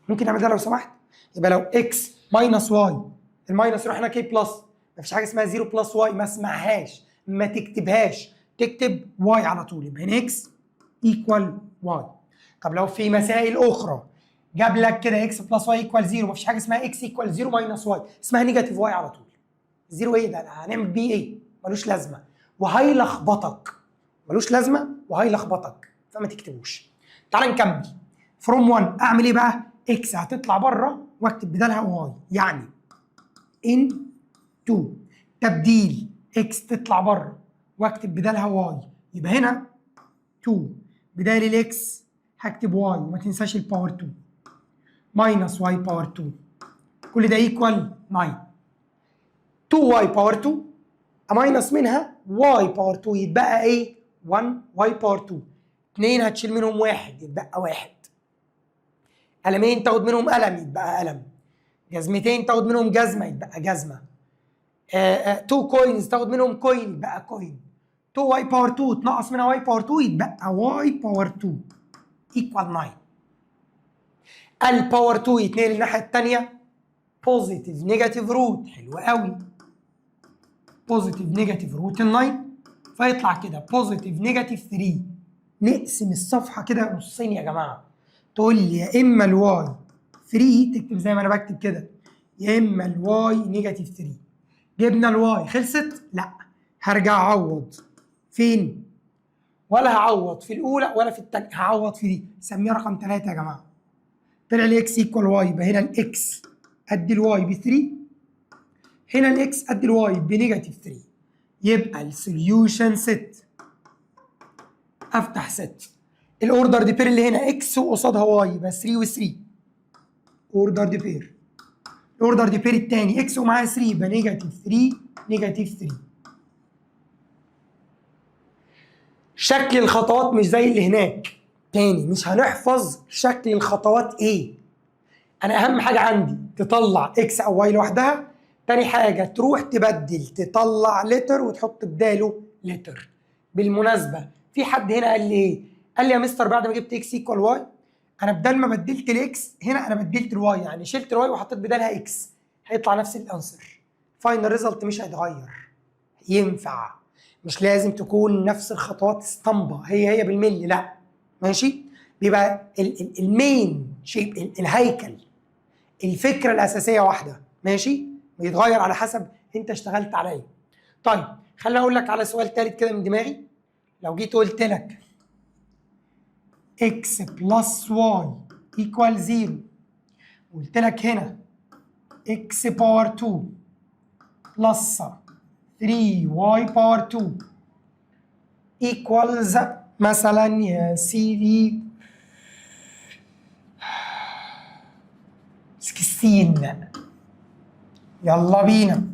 ممكن نعمل ده لو سمحت؟ يبقى لو اكس ماينس واي، الماينس يروح هنا كي بلس، مفيش حاجه اسمها 0 بلس واي، ما اسمعهاش، ما تكتبهاش، تكتب واي على طول. يبقى هنا اكس ايكوال واي. طب لو في مسائل اخرى جاب لك كده اكس بلس واي ايكوال 0، مفيش حاجه اسمها اكس ايكوال 0 ماينس واي، اسمها نيجاتيف واي على طول. 0 ايه ده؟ هنعمل بيه ايه؟ ملوش لازمه وهيلخبطك، ملوش لازمه وهيلخبطك، فما تكتبوش. تعال نكمل. فروم 1 اعمل ايه بقى؟ اكس هتطلع بره واكتب بدالها واي، يعني ان 2 تبديل اكس تطلع بره واكتب بدالها واي، يبقى هنا 2 بدال الاكس هكتب واي وما تنساش الباور 2 ماينس واي باور 2 كل ده ايكوال 9. 2 واي باور 2 اماينس منها واي باور 2 يتبقى ايه؟ 1 واي باور 2. 2 هتشيل منهم 1 يتبقى 1. قلمين تاخد منهم قلم يتبقى قلم. جزمتين تاخد منهم جزمه يتبقى جزمه. 2 كوينز تاخد منهم كوين يتبقى كوين. 2 واي باور 2 تنقص منها واي باور 2 يتبقى واي باور 2 ايكوال 9. الباور 2 يتنقل الناحيه الثانيه بوزيتيف نيجاتيف روت، حلو قوي. بوزيتيف نيجاتيف روت ال 9 فيطلع كده بوزيتيف نيجاتيف 3. نقسم الصفحه كده نصين يا جماعه. تقول لي يا اما الواي 3 تكتب زي ما انا بكتب كده، يا اما الواي نيجاتيف 3. جبنا الواي خلصت؟ لا، هرجع اعوض. فين؟ ولا هعوض في الاولى ولا في الثانيه، هعوض في دي، سميها رقم 3 يا جماعه. طلع الاكس ايكوال واي، يبقى هنا الاكس قد الواي ب 3، هنا الاكس قد الواي بنيجاتيف 3. يبقى السوليوشن ست. افتح ست. الاوردر دي بير اللي هنا اكس وقصادها واي يبقى 3 و3. اوردر دي بير. الاوردر دي بير الثاني اكس ومعاها 3 يبقى نيجاتيف 3 نيجاتيف 3. شكل الخطوات مش زي اللي هناك. تاني مش هنحفظ شكل الخطوات ايه. انا اهم حاجه عندي تطلع اكس او واي لوحدها، تاني حاجه تروح تبدل تطلع لتر وتحط بداله لتر. بالمناسبه في حد هنا قال لي ايه؟ قال لي يا مستر بعد ما جبت اكس ايكوال واي انا بدل ما بدلت الاكس هنا انا بدلت الواي، يعني شلت الواي وحطيت بدالها اكس، هيطلع نفس الانسر. فاينل ريزلت مش هيتغير. ينفع، مش لازم تكون نفس الخطوات اسطمبه هي بالملي، لا ماشي. بيبقى المين شيب الهيكل الفكره الاساسيه واحده، ماشي، بيتغير على حسب انت اشتغلت على ايه. طيب خليني اقول لك على سؤال ثالث كده من دماغي. لو جيت قلت لك x بلس y equal 0، قلت لك هنا x باور 2 بلس 3y باور 2 equals مثلا يا سيدي 16. يلا بينا.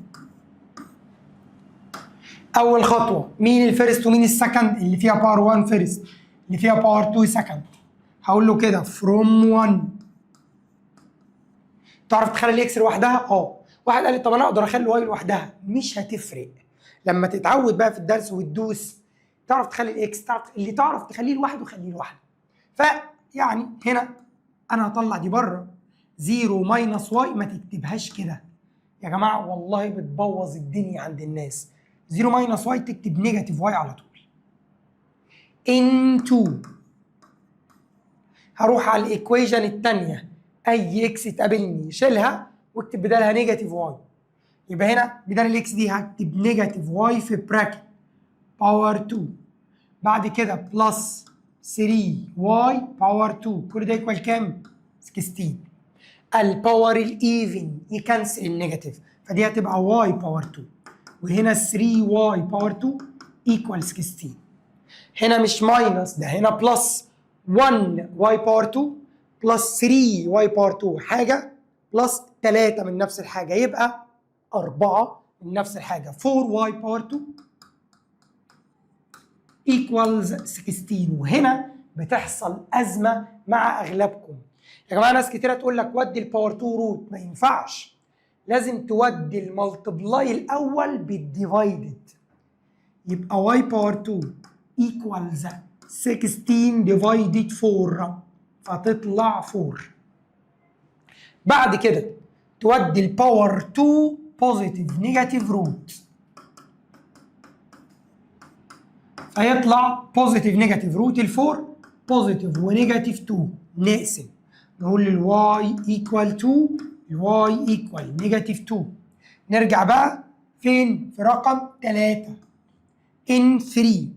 اول خطوه مين الفيرست ومين السكند؟ اللي فيها باور 1 فيرست، اللي فيها باور 2 سكند. هقول له كده فروم 1. تعرف تخلي الاكس لوحدها؟ واحد قال لي طب انا اقدر اخلي واي لوحدها. مش هتفرق لما تتعود بقى في الدرس وتدوس تعرف تخلي الاكس، اللي تعرف تخليه لوحده خليه لوحده. فيعني هنا انا هطلع دي بره 0 ماينس واي، ما تكتبهاش كده يا جماعه والله بتبوظ الدنيا عند الناس. 0 ماينس واي تكتب نيجاتيف واي على طول. into هروح على الايكويشن الثانيه، اي اكس تقابلني شيلها واكتب بدالها نيجاتيف واي. يبقى هنا بدال الاكس دي هكتب نيجاتيف واي في براكت باور 2، بعد كده بلس 3 واي باور 2، كل ده يكوال كام؟ 16. الباور الايفن يكنسل النيجاتيف فدي هتبقى واي باور 2، وهنا 3 واي باور 2 ايكوال 16. هنا مش ماينس ده هنا بلس 1 واي باور 2 بلس 3 واي باور 2 حاجه بلس 3 من نفس الحاجه يبقى 4 من نفس الحاجه 4 واي باور 2 ايكوالز 16. وهنا بتحصل ازمه مع اغلبكم يا جماعه. ناس كتيره تقول لك ودي الباور 2 روت، ما ينفعش، لازم تودي الملتبلاي الاول بالديفايدد. يبقى واي باور 2 ايكوالز 16 ديفايدد 4 فتطلع 4. بعد كده تودي الباور 2 بوزيتيف نيجاتيف روت فيطلع بوزيتيف نيجاتيف روت ال 4 بوزيتيف ونيجاتيف 2. نقسم نقول للواي ايكوال 2 الواي ايكوال نيجاتيف 2. نرجع بقى فين؟ في رقم 3 ان 3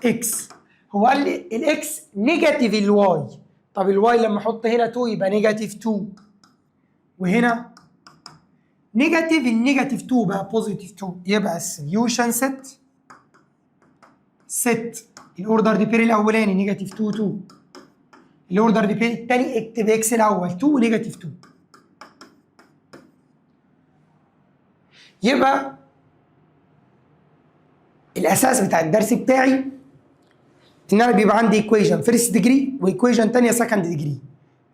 اكس. هو قال لي الاكس نيجاتيف الواي، طب الواي لما احط هنا 2 يبقى نيجاتيف 2، وهنا نيجاتيف، النيجاتيف 2 بقى بوزيتيف 2، يبقى السوليوشن ست الاوردر دي بير الاولاني نيجاتيف 2 2، الاوردر دي بير الثاني اكتب اكس الاول 2 ونيجاتيف 2. يبقى الاساس بتاع الدرس بتاعي ان انا بيبقى عندي ايكويشن فيرست ديجري وايكويشن ثانيه سكند ديجري.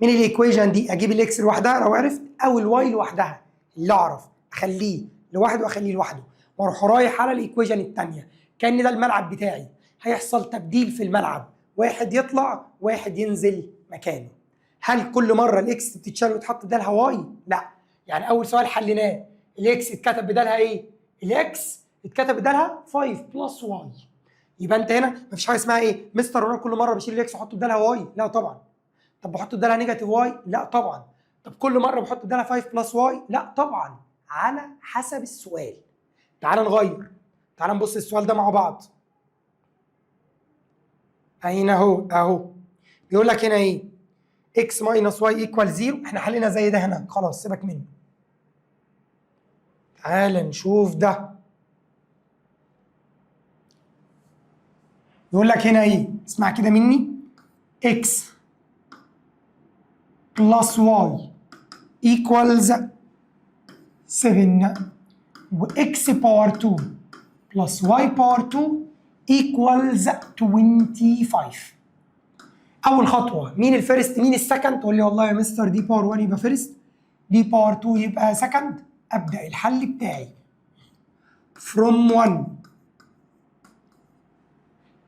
من الايكويشن دي اجيب الاكس لوحدها لو عرفت، او الواي لوحدها اللي اعرف اخليه لوحده واخليه لوحده، واروح رايح على الايكويشن الثانيه كان ده الملعب بتاعي، هيحصل تبديل في الملعب، واحد يطلع واحد ينزل مكانه. هل كل مره الاكس بتتشال ويتحط بدالها واي؟ لا. يعني اول سؤال حليناه الاكس اتكتب بدالها ايه؟ الاكس اتكتب بدالها 5 بلس واي. يبقى انت هنا مفيش حاجه اسمها ايه؟ مستر انا كل مره بشيل الاكس واحط بدالها واي؟ لا طبعا. طب بحط بدالها نيجاتيف واي؟ لا طبعا. طب كل مره بحط بدالها 5 بلس واي؟ لا طبعا، على حسب السؤال. تعال نغير، تعال نبص السؤال ده مع بعض. هنا اهو بيقول لك هنا ايه؟ x minus y equal 0. احنا حلينا زي ده هنا، خلاص سيبك منه. تعال نشوف ده. يقول لك هنا ايه؟ اسمع كده مني، x plus y equals 7 و x باور 2 plus y باور 2 equals 25. اول خطوه مين الفيرست مين السكند؟ تقول لي والله يا مستر دي باور 1 يبقى فيرست، دي باور 2 يبقى سكند. ابدا الحل بتاعي from 1.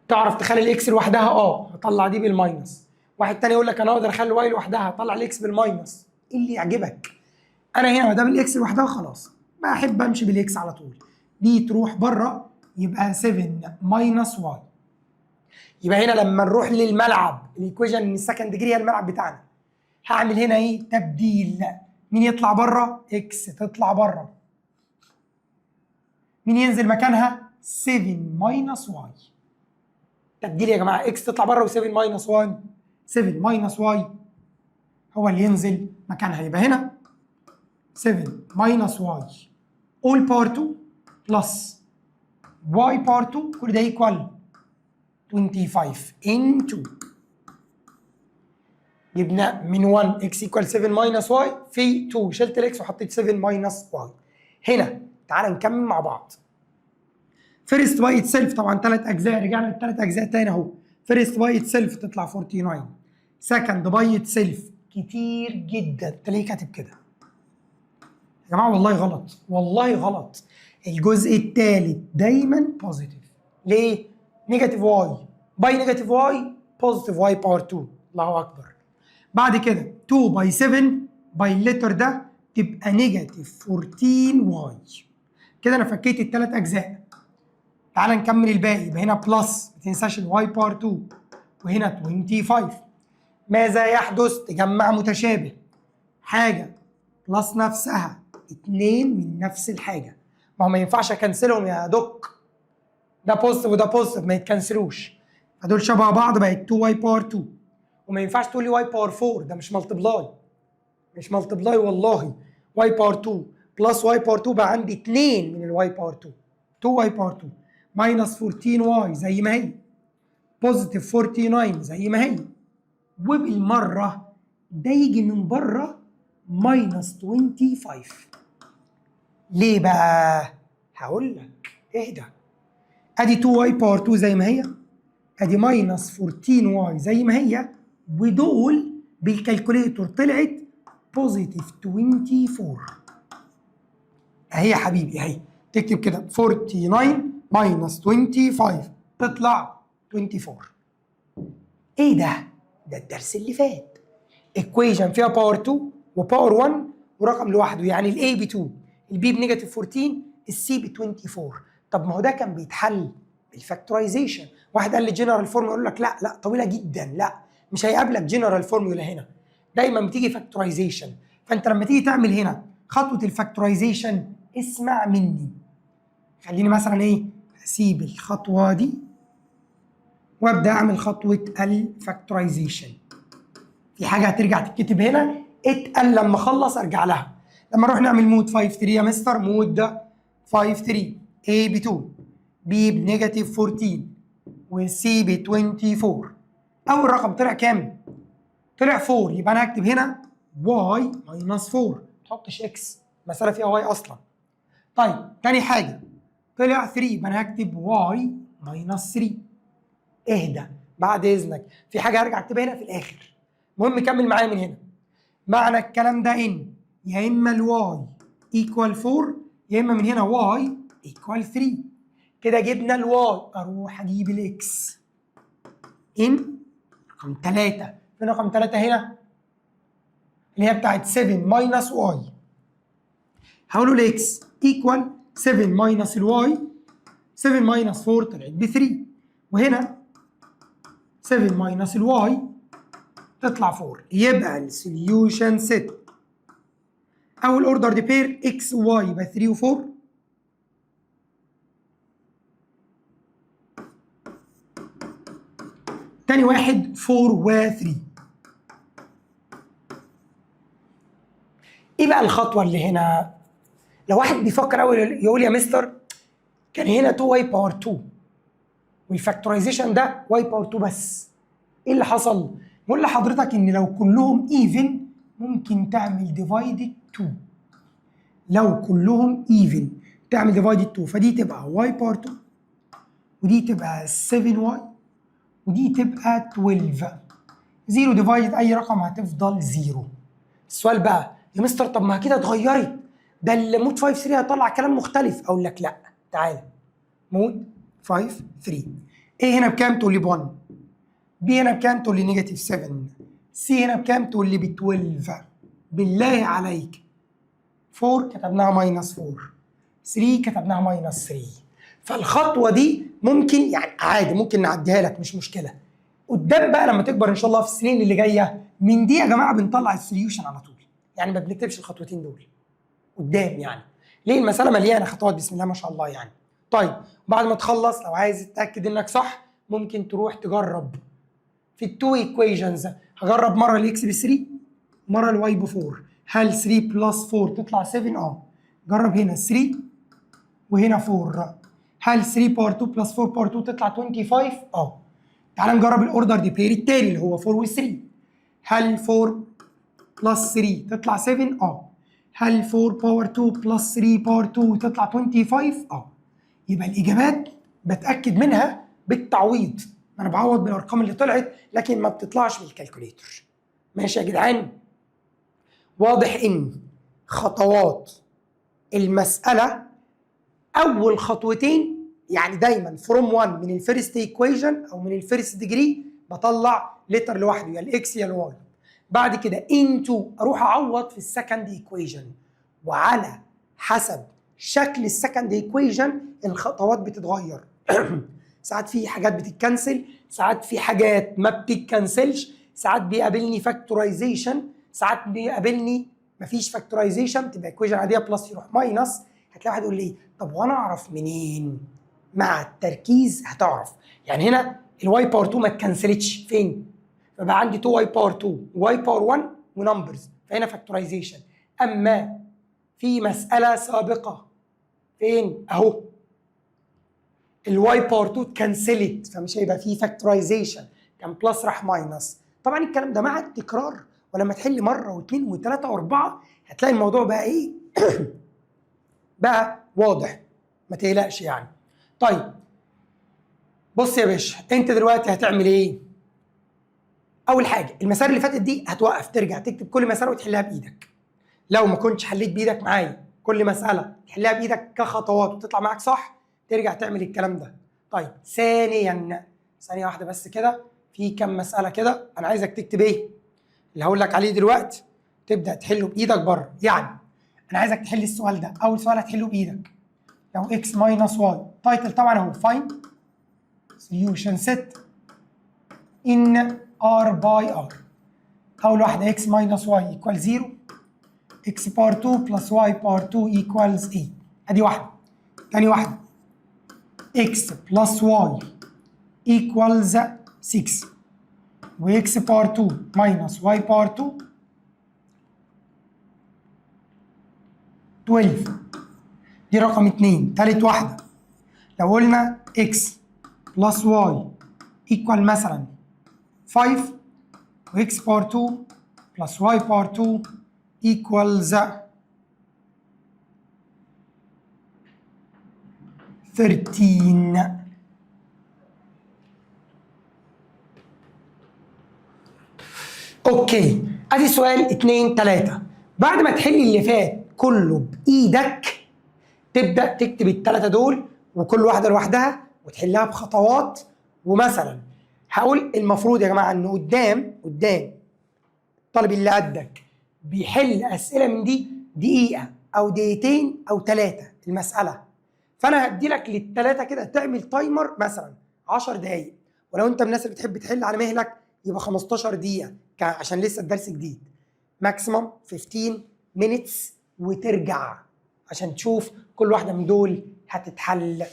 تعرف تخلي الاكس لوحدها؟ هطلع دي بالماينس. واحد تاني يقول لك انا اقدر اخلي الواي لوحدها، هطلع الاكس بالماينس. ايه اللي يعجبك؟ انا هنا ما دام الاكس لوحدها خلاص بحب امشي بالاكس على طول. دي تروح بره يبقى 7 ماينس واي. يبقى هنا لما نروح للملعب الايكويشن من السكند ديجري هي الملعب بتاعنا، هعمل هنا ايه؟ تبديل. مين يطلع بره؟ اكس تطلع بره. مين ينزل مكانها؟ 7 ماينس واي. تبديل يا جماعه، اكس تطلع بره و7 ماينس 1، 7 ماينس واي هو اللي ينزل مكانها. يبقى هنا 7 ماينس واي all باور 2 بلس واي باور 2 كل ده ايكوال 25 into جبنا من 1 اكس ايكوال 7 ماينس واي في 2، شلت الاكس وحطيت 7 ماينس واي. هنا تعال نكمل مع بعض. فيرست باي اتسيلف طبعا 3 اجزاء، رجعنا للثلاث اجزاء تاني اهو. فيرست باي اتسيلف تطلع 49، سكند باي اتسيلف كتير جدا. انت ليه كاتب كده؟ يا جماعه والله غلط، والله غلط. الجزء الثالث دايما بوزيتيف. ليه؟ نيجاتيف واي باي نيجاتيف واي بوزيتيف واي باور 2. الله اكبر. بعد كده 2 باي 7 باي الليتر ده تبقى نيجاتيف 14 واي. كده انا فكيت الثلاث اجزاء. تعال نكمل الباقي. يبقى هنا بلس، ما تنساش الواي باور 2، وهنا 25. ماذا يحدث؟ تجمع متشابه، حاجه بلس نفسها، اتنين من نفس الحاجه. ما هو ما ينفعش اكنسلهم يا دوك، ده بوزيتيف وده بوزيتيف ما يتكنسلوش، فدول شبه بعض بقت 2 واي باور 2. وما ينفعش تقول لي واي باور 4، ده مش ملتبلاي، مش ملتبلاي والله. واي باور 2 بلس واي باور 2 بقى عندي 2 من الواي باور 2، 2 واي باور 2 ماينس 14 واي زي ما هي، بوزيتيف 49 زي ما هي، وبالمره ده يجي من بره ماينس 25. ليه بقى؟ هقول لك اهدى. ادي 2 واي باور 2 زي ما هي، ادي ماينس 14 واي زي ما هي، ودول بالكالكوليتور طلعت بوزيتيف 24. اهي يا حبيبي اهي، تكتب كده 49 ماينس 25 تطلع 24. ايه ده؟ ده الدرس اللي فات. ايكويشن فيها باور 2 وباور 1 ورقم لوحده، يعني الاي ب 2، البي بنيجاتيف 14، السي ب 24. طب ما هو ده كان بيتحل بالفاكتورايزيشن. واحد قال لي جنرال فورمولا، يقول لك لا طويله جدا، لا مش هيقابلك جنرال فورمولا هنا، دايما بتيجي فاكتورايزيشن. فانت لما تيجي تعمل هنا خطوه الفاكتورايزيشن اسمع مني. خليني مثلا ايه، اسيب الخطوه دي وابدا اعمل خطوه الفاكتورايزيشن. في حاجه هترجع تتكتب هنا، اتقل لما اخلص ارجع لها. لما نروح نعمل مود 5 3 يا مستر، مود ده 5 3 A ب 2 B بنيجاتيف 14 وسي ب 24. اول رقم طلع كام؟ طلع 4. يبقى انا هكتب هنا y ماينس 4، ما تحطش اكس، المساله فيها y اصلا. طيب تاني حاجه طلع 3، يبقى انا هكتب y ماينس 3. اهدى بعد اذنك، في حاجه هرجع اكتبها هنا في الاخر. المهم كمل معايا من هنا. معنى الكلام ده ان يا اما الواي ايكوال 4 يا اما من هنا واي ايكوال 3. كده جبنا الواي، اروح اجيب الاكس ان رقم 3. فين رقم 3 هنا؟ اللي هي بتاعت 7 ماينس واي. هقول له الاكس ايكوال 7 ماينس الواي، 7 ماينس 4 طلعت ب 3، وهنا 7 ماينس الواي تطلع 4. يبقى السوليوشن ست اول اوردر دي بير اكس وواي يبقى 3 و4. تاني واحد 4 و3. ايه بقى الخطوه اللي هنا؟ لو واحد بيفكر اول يقول يا مستر كان هنا 2 واي باور 2 والفاكتورايزيشن ده واي باور 2 بس، ايه اللي حصل؟ بقول لحضرتك ان لو كلهم ايفن ممكن تعمل ديفايدد 2. لو كلهم ايفن تعمل ديفايدد 2، فدي تبقى واي باور 2 ودي تبقى 7 واي ودي تبقى 12. 0 ديفايد اي رقم هتفضل 0. السؤال بقى يا مستر طب ما كده اتغيرت، ده المود 5 3 هيطلع كلام مختلف. اقول لك لا، تعالى مود 5 3 ايه هنا بكام؟ تقول لي ب 1. بي هنا بكام؟ تقول لي نيجاتيف 7. سي هنا بكام؟ تقول لي ب 12. بالله عليك 4 كتبناها ماينس 4، 3 كتبناها ماينس 3. فالخطوه دي ممكن يعني عادي ممكن نعديها لك مش مشكله. قدام بقى لما تكبر ان شاء الله في السنين اللي جايه من دي يا جماعه بنطلع السوليوشن على طول، يعني ما بنكتبش الخطوتين دول قدام. يعني ليه؟ المساله مليانه خطوات بسم الله ما شاء الله يعني. طيب بعد ما تخلص لو عايز تتاكد انك صح ممكن تروح تجرب في التو ايكويشنز. هجرب مره الاكس ب 3 مره الواي ب 4. هل 3 بلس 4 تطلع 7؟ جرب هنا 3 وهنا 4. هل 3 باور 2 بلس 4 باور 2 تطلع 25؟ تعال نجرب الاوردر دي بير التاني اللي هو 4 و 3. هل 4 بلس 3 تطلع 7؟ هل 4 باور 2 بلس 3 باور 2 تطلع 25؟ يبقى الاجابات بتاكد منها بالتعويض، انا بعوض بالارقام اللي طلعت لكن ما بتطلعش بالكالكوليتر. ماشي يا جدعان؟ واضح ان خطوات المساله اول خطوتين يعني دايما فروم 1 من الفيرست ايكويشن او من الفيرست ديجري بطلع لتر لوحده يا الاكس يا الواي. بعد كده انتو اروح اعوض في السكند ايكويشن، وعلى حسب شكل السكند ايكويشن الخطوات بتتغير. ساعات في حاجات بتتكنسل، ساعات في حاجات ما بتتكنسلش، ساعات بيقابلني فاكتورايزيشن، ساعات بيقابلني مفيش فاكتورايزيشن تبقى ايكويشن عاديه بلس يروح ماينس. هتلاقي واحد يقول لي طب وانا اعرف منين؟ مع التركيز هتعرف. يعني هنا الواي باور 2 ما اتكنسلتش فين؟ فبقى عندي 2 واي باور 2 واي باور 1 ونمبرز، فهنا فاكتورايزيشن. اما في مساله سابقه فين؟ اهو الواي باور 2 اتكنسلت فمش هيبقى فيه فاكتورايزيشن، كان بلس راح ماينس. طبعا الكلام ده مع التكرار، ولما تحل مره واثنين وثلاثه واربعه هتلاقي الموضوع بقى ايه؟ بقى واضح، ما تقلقش يعني. طيب بص يا باشا، انت دلوقتي هتعمل ايه؟ اول حاجه المسار اللي فاتت دي هتوقف ترجع تكتب كل مساله وتحلها بايدك. لو ما كنتش حليت بايدك معايا كل مساله تحلها بايدك كخطوات وتطلع معاك صح ترجع تعمل الكلام ده. طيب ثانيا، ثانيه واحده بس كده، في كم مساله كده انا عايزك تكتب ايه اللي هقول لك عليه دلوقتي، تبدا تحله بايدك بره. يعني انا عايزك تحل السؤال ده، اول سؤال هتحله بايدك. لو x ماينس y تايتل طبعا اهو find solution set in r by r. اول واحده x ماينس y equal 0، x باور 2 بلس y باور 2 equals 8. ادي واحده. تاني واحده x بلس y equals 6. وإكس باور 2 ماينس واي باور 2 12. دي رقم 2. تالت واحدة لو قلنا إكس بلس واي إيكوال مثلا 5 وإكس باور 2 بلس واي باور 2 equals 13. اوكي، ادي سؤال 2 3. بعد ما تحل اللي فات كله بايدك تبدا تكتب الثلاثه دول وكل واحده لوحدها وتحلها بخطوات. ومثلا هقول المفروض يا جماعه ان قدام الطالب اللي قدك بيحل اسئله من دي دقيقه او دقيقتين او 3 المساله، فانا هدي لك للثلاثه كده تعمل تايمر مثلا 10 دقائق، ولو انت من الناس اللي بتحب تحل على مهلك يبقى 15 دقيقه عشان لسه الدرس جديد. ماكسيمم 15 minutes وترجع عشان تشوف كل واحده من دول هتتحل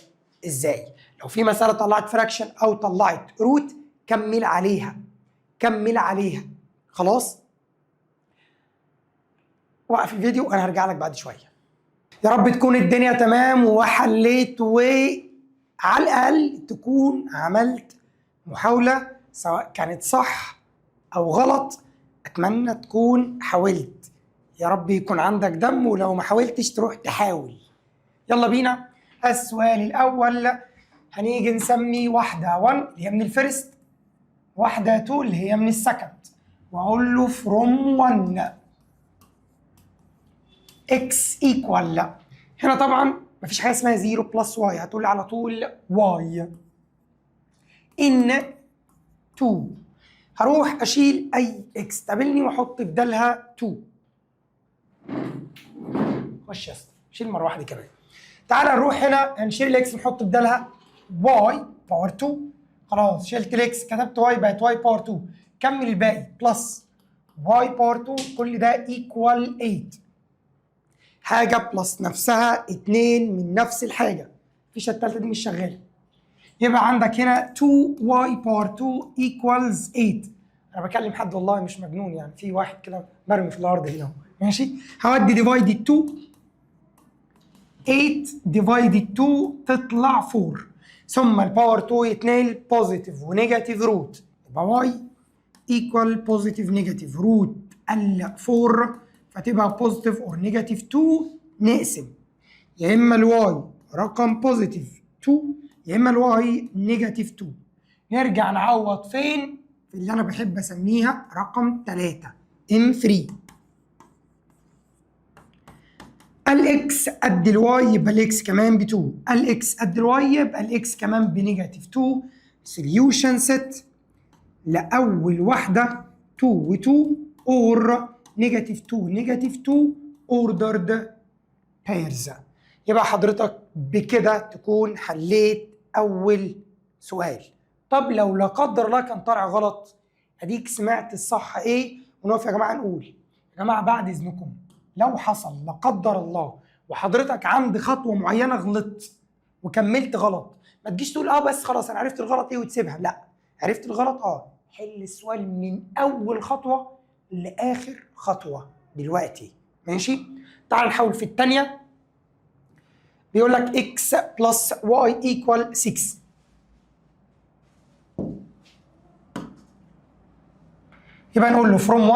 ازاي. لو في مساله طلعت فراكشن او طلعت روت كمل عليها خلاص. وقف الفيديو انا هرجع لك بعد شويه. يا رب تكون الدنيا تمام وحليت، وعلى الاقل تكون عملت محاوله سواء كانت صح او غلط. اتمنى تكون حاولت، يا رب يكون عندك دم، ولو ما حاولتش تروح تحاول. يلا بينا. السؤال الاول هنيجي نسمي واحده 1 اللي هي من الفيرست، واحده 2 اللي هي من السكند، واقول له فروم 1 اكس ايكوال. هنا طبعا مفيش حاجه اسمها 0 بلس واي، هتقول لي على طول واي ان 2. هروح اشيل اي اكس تقابلني واحط بدالها 2. خش يا اسطى شيل مره واحده كمان. تعالى نروح هنا هنشيل الاكس نحط بدالها واي باور 2. خلاص شلت الاكس كتبت واي بقت واي باور 2. كمل الباقي بلس واي باور 2 كل ده ايكوال 8. حاجه بلس نفسها 2 من نفس الحاجه، مفيش التالتة دي مش شغاله. يبقى عندك هنا 2y باور 2 equals 8. انا بكلم حد والله مش مجنون، يعني في واحد كده مرمي في الارض هنا ماشي. هودي ديفايدد 2 8 ديفايدد 2 تطلع 4، ثم الباور 2 يتنقل بوزيتيف ونيجاتيف روت، يبقى y equal بوزيتيف نيجاتيف روت ال 4، فتبقى بوزيتيف اور نيجاتيف 2. نقسم يا اما الواي رقم بوزيتيف 2 يا اما الواي نيجاتيف 2. نرجع نعوض فين؟ في اللي انا بحب اسميها رقم 3 M3. الاكس قد الواي يبقى الاكس كمان ب 2، الاكس قد الواي يبقى الاكس كمان بنيجاتيف 2. سوليوشن سيت لاول واحده 2 و2 اور نيجاتيف 2 نيجاتيف 2 اوردرد بيرز. يبقى حضرتك بكده تكون حليت اول سؤال. طب لو لا قدر الله كان طالع غلط، اديك سمعت الصح ايه. ونقف يا جماعه نقول يا جماعه بعد اذنكم لو حصل لا قدر الله وحضرتك عند خطوه معينه غلطت وكملت غلط، ما تجيش تقول بس خلاص انا عرفت الغلط ايه وتسيبها. لا، عرفت الغلط حل السؤال من اول خطوه لاخر خطوه دلوقتي ماشي. تعال نحاول في الثانيه. بيقول لك x plus y equal 6. يبقى نقول له from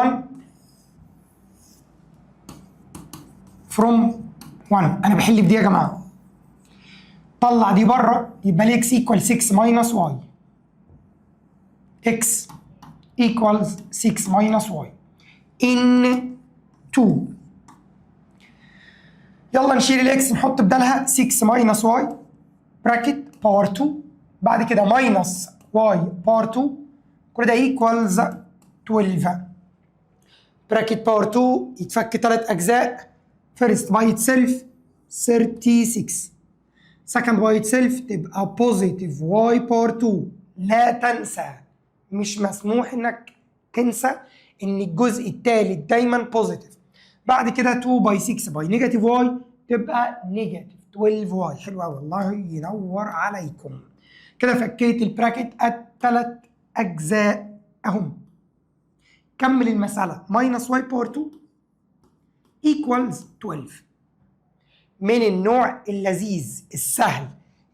1. انا بحل بدي يا جماعه، طلع دي بره يبقى ال x equal 6 minus y. x equals 6 minus y in 2. يلا نشيل الاكس نحط بدالها 6 ماينس واي براكت باور 2، بعد كده ماينس واي باور 2 كل ده ايكوالز 12. براكت باور 2 يتفك 3 اجزاء، فيرست باي اتسيلف 36، سكند باي اتسيلف تبقى بوزيتيف واي باور 2. لا تنسى، مش مسموح انك تنسى ان الجزء الثالث دايما بوزيتيف. بعد كده 2 باي 6 باي نيجاتيف واي تبقى نيجاتيف 12 واي. حلو قوي، الله ينور عليكم. كده فكيت البراكت الثلاث اجزاء اهم. كمل المساله minus y باور 2 equals 12. من النوع اللذيذ السهل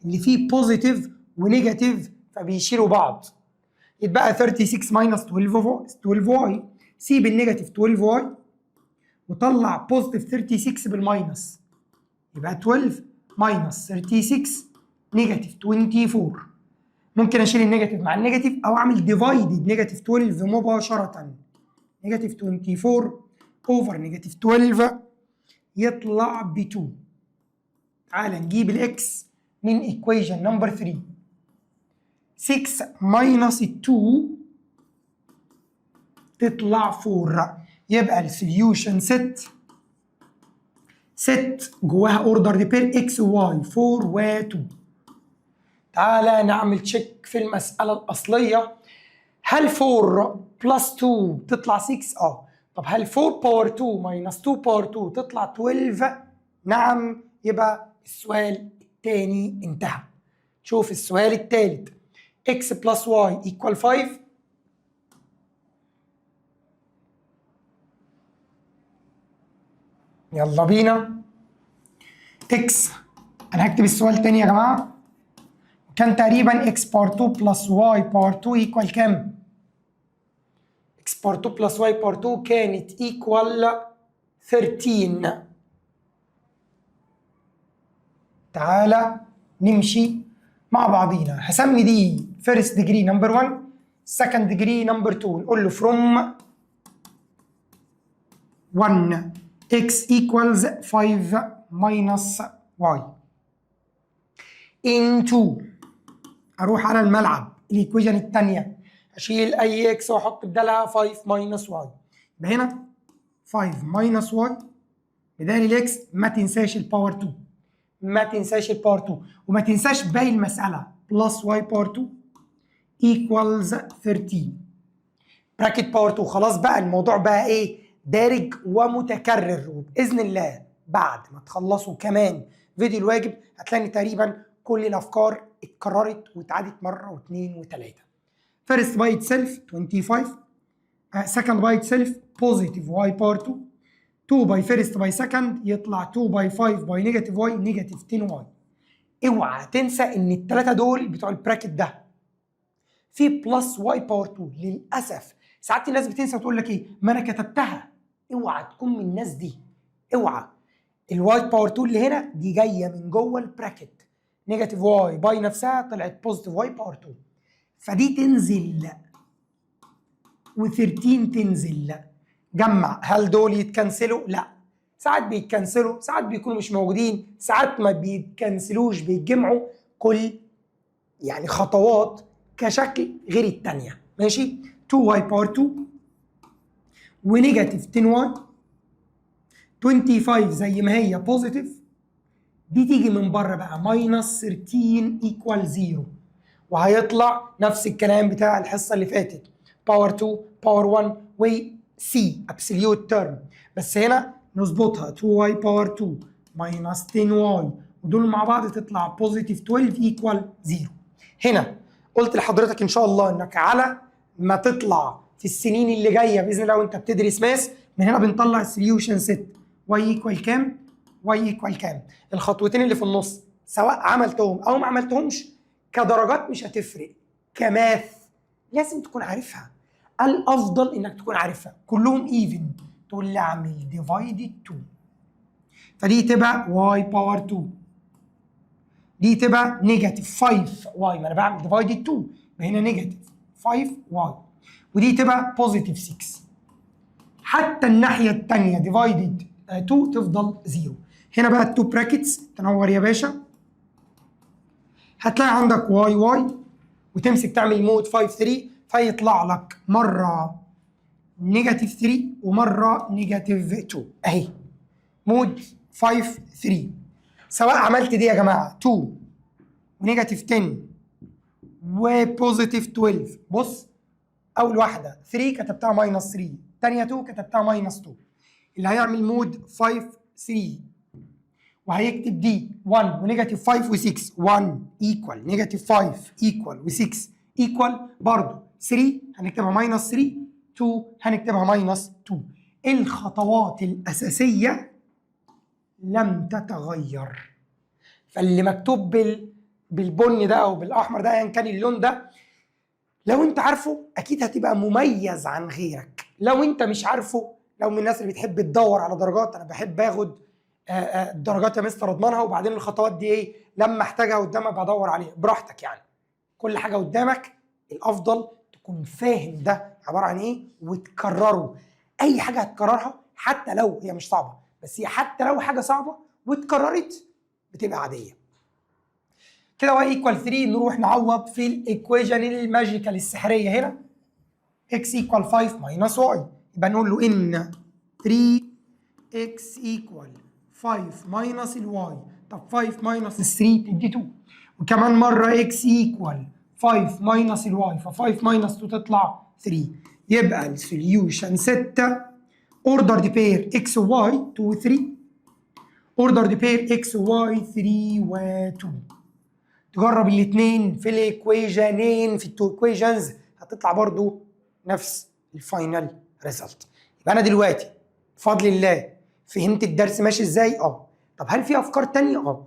اللي فيه بوزيتيف ونيجاتيف فبيشيلوا بعض. يتبقى 36 minus 12y. سيب النيجاتيف 12y وطلع بوزيتيف 36 بالماينس، يبقى 12 minus 36 نيجاتيف 24. ممكن اشيل النيجاتيف مع النيجاتيف او اعمل ديفايدد نيجاتيف 12 مباشره. نيجاتيف 24 اوفر نيجاتيف 12 يطلع ب 2. تعال نجيب الاكس من ايكويشن نمبر 3. 6 minus 2 تطلع 4. يبقى السوليوشن ست جواها اوردر بير اكس وواي 4 و 2. تعالى نعمل تشيك في المسألة الأصلية. هل 4 بلس 2 تطلع 6؟ طب هل 4 باور 2 ماينس 2 باور 2 تطلع 12؟ نعم. يبقى السؤال الثاني انتهى. شوف السؤال الثالث. x بلس y equal 5. يلا بينا. x انا هكتب السؤال تاني يا جماعه. كان تقريبا x باور 2 بلس y باور 2 ايكوال كام؟ x باور 2 بلس y باور 2 كانت ايكوال 13. تعالى نمشي مع بعضينا. هسمي دي فيرست ديجري نمبر 1، سكند ديجري نمبر 2. نقول له فروم 1 x equals 5 minus y into، اروح على الملعب الايكويشن الثانيه، اشيل اي اكس واحط بدالها 5 minus y. يبقى هنا 5 minus y بدال الاكس. ما تنساش الباور 2، ما تنساش الباور 2، وما تنساش باقي المساله بلس y باور 2 equals 13 براكت باور 2. خلاص بقى الموضوع بقى ايه؟ دارج ومتكرر. وباذن الله بعد ما تخلصوا كمان فيديو الواجب هتلاقي تقريبا كل الافكار اتكررت واتعادت مره واثنين وثلاثه. فيرست باي اتسيلف 25، سكند باي اتسيلف بوزيتيف y باور 2، 2 باي فيرست باي سكند يطلع 2 باي 5 باي نيجاتيف y نيجاتيف 10y. اوعى تنسى ان الثلاثه دول بتوع البراكت ده في بلس y باور 2. للاسف ساعات الناس بتنسى وتقول لك ايه؟ ما انا كتبتها. اوعى تكون من الناس دي، اوعى. الواي باور 2 اللي هنا دي جايه من جوه البراكت. نيجاتيف واي باي نفسها طلعت بوزيتيف واي باور 2، فدي تنزل و13 تنزل. جمع. هل دول يتكنسلوا؟ لا. ساعات بيتكنسلوا، ساعات بيكونوا مش موجودين، ساعات ما بيتكنسلوش بيتجمعوا. كل يعني خطوات كشكل غير الثانيه. ماشي. 2y باور 2 ونيجاتيف 10y 25 زي ما هي بوزيتيف. دي تيجي من بره بقى ماينس 13 ايكوال 0، وهيطلع نفس الكلام بتاع الحصه اللي فاتت باور 2 باور 1 و سي ابسوليوت تيرم. بس هنا نظبطها 2y باور 2 ماينس 10y ودول مع بعض تطلع بوزيتيف 12 ايكوال 0. هنا قلت لحضرتك ان شاء الله انك على ما تطلع في السنين اللي جايه باذن الله وانت بتدرس ماس، من هنا بنطلع السوليوشن ست. واي ايكوال كام؟ واي ايكوال كام؟ الخطوتين اللي في النص سواء عملتهم او ما عملتهمش كدرجات مش هتفرق. كماث لازم تكون عارفها. الافضل انك تكون عارفها. كلهم ايفن، تقول لي اعمل ديفايدد 2، فدي تبقى واي باور 2، دي تبقى نيجاتيف 5 واي، ما انا بعمل ديفايدد 2 هنا نيجاتيف 5 واي، ودي تبقى بوزيتيف 6. حتى الناحيه الثانيه ديفايدد 2 تفضل 0. هنا بقى التو براكتس تنور يا باشا. هتلاقي عندك واي واي وتمسك تعمل مود 5 3، فيطلع لك مره نيجاتيف 3 ومره نيجاتيف 2 اهي مود 5 3. سواء عملت دي يا جماعه 2 ونيجاتيف 10 وبوزيتيف 12. بص اول واحده 3 كتبتها ماينس 3، الثانيه 2 كتبتها ماينس 2. اللي هيعمل مود 5 3 وهيكتب دي 1 ونيجاتيف 5 و6، 1 ايكوال نيجاتيف 5 ايكوال و6 ايكوال برضه 3 هنكتبها ماينس 3، 2 هنكتبها ماينس 2. الخطوات الأساسية لم تتغير. فاللي مكتوب بالبني ده أو بالأحمر ده أيا كان اللون ده، لو أنت عارفه أكيد هتبقى مميز عن غيرك. لو أنت مش عارفه، لو من الناس اللي بتحب تدور على درجات، أنا بحب آخد الدرجات يا مستر أضمنها، وبعدين الخطوات دي إيه لما أحتاجها قدامك بدور عليها براحتك. يعني كل حاجة قدامك الأفضل تكون فاهم ده عبارة عن إيه وتكرره. أي حاجة هتكررها حتى لو هي مش صعبة، بس هي حتى لو حاجة صعبة واتكررت بتبقى عادية. كده y equal 3 نروح نعوض في الإيكويجن الماجيكال السحرية هنا x equal 5 minus y، يبقى نقول له إن 3x equal 5 minus y. طب 5 minus 3 تدي 2، وكمان مرة x equal 5 minus y، ف 5 minus 2 تطلع 3. يبقى السوليوشن 6 ordered pair x و y 2 و 3 ordered pair x و y 3 و 2. تجرب الاثنين في الايكويجنين في التو ايكويجنز هتطلع برضو نفس الفاينل ريزلت. يبقى انا دلوقتي بفضل الله فهمت الدرس ماشي ازاي؟ طب هل في افكار تانية؟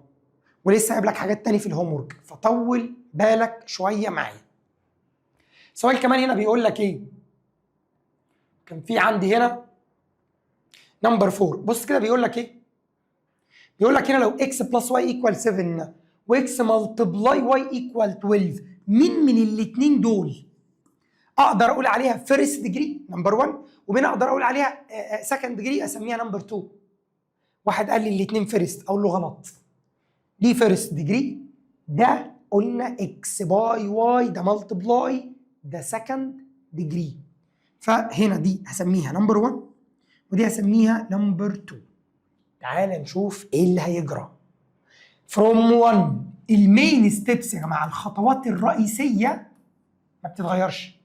ولسه هجيب لك حاجات تانية في الهوم ورك، فطول بالك شويه معايا. سؤال كمان هنا بيقول لك ايه؟ كان في عندي هنا نمبر 4. بص كده بيقول لك ايه؟ بيقول لك هنا لو x بلس y ايكوال 7 واكس ملتبلاي واي ايكوال 12، مين من الاثنين دول اقدر اقول عليها فيرست ديجري نمبر 1، ومين اقدر اقول عليها سكند ديجري اسميها نمبر 2؟ واحد قال لي الاثنين فيرست، اقول له غلط. دي فيرست ديجري، ده قلنا اكس باي واي، ده ملتبلاي، ده سكند ديجري. فهنا دي هسميها نمبر 1 ودي هسميها نمبر 2. تعال نشوف ايه اللي هيجرى. فروم 1 المين ستيبس يا جماعه، الخطوات الرئيسيه ما بتتغيرش.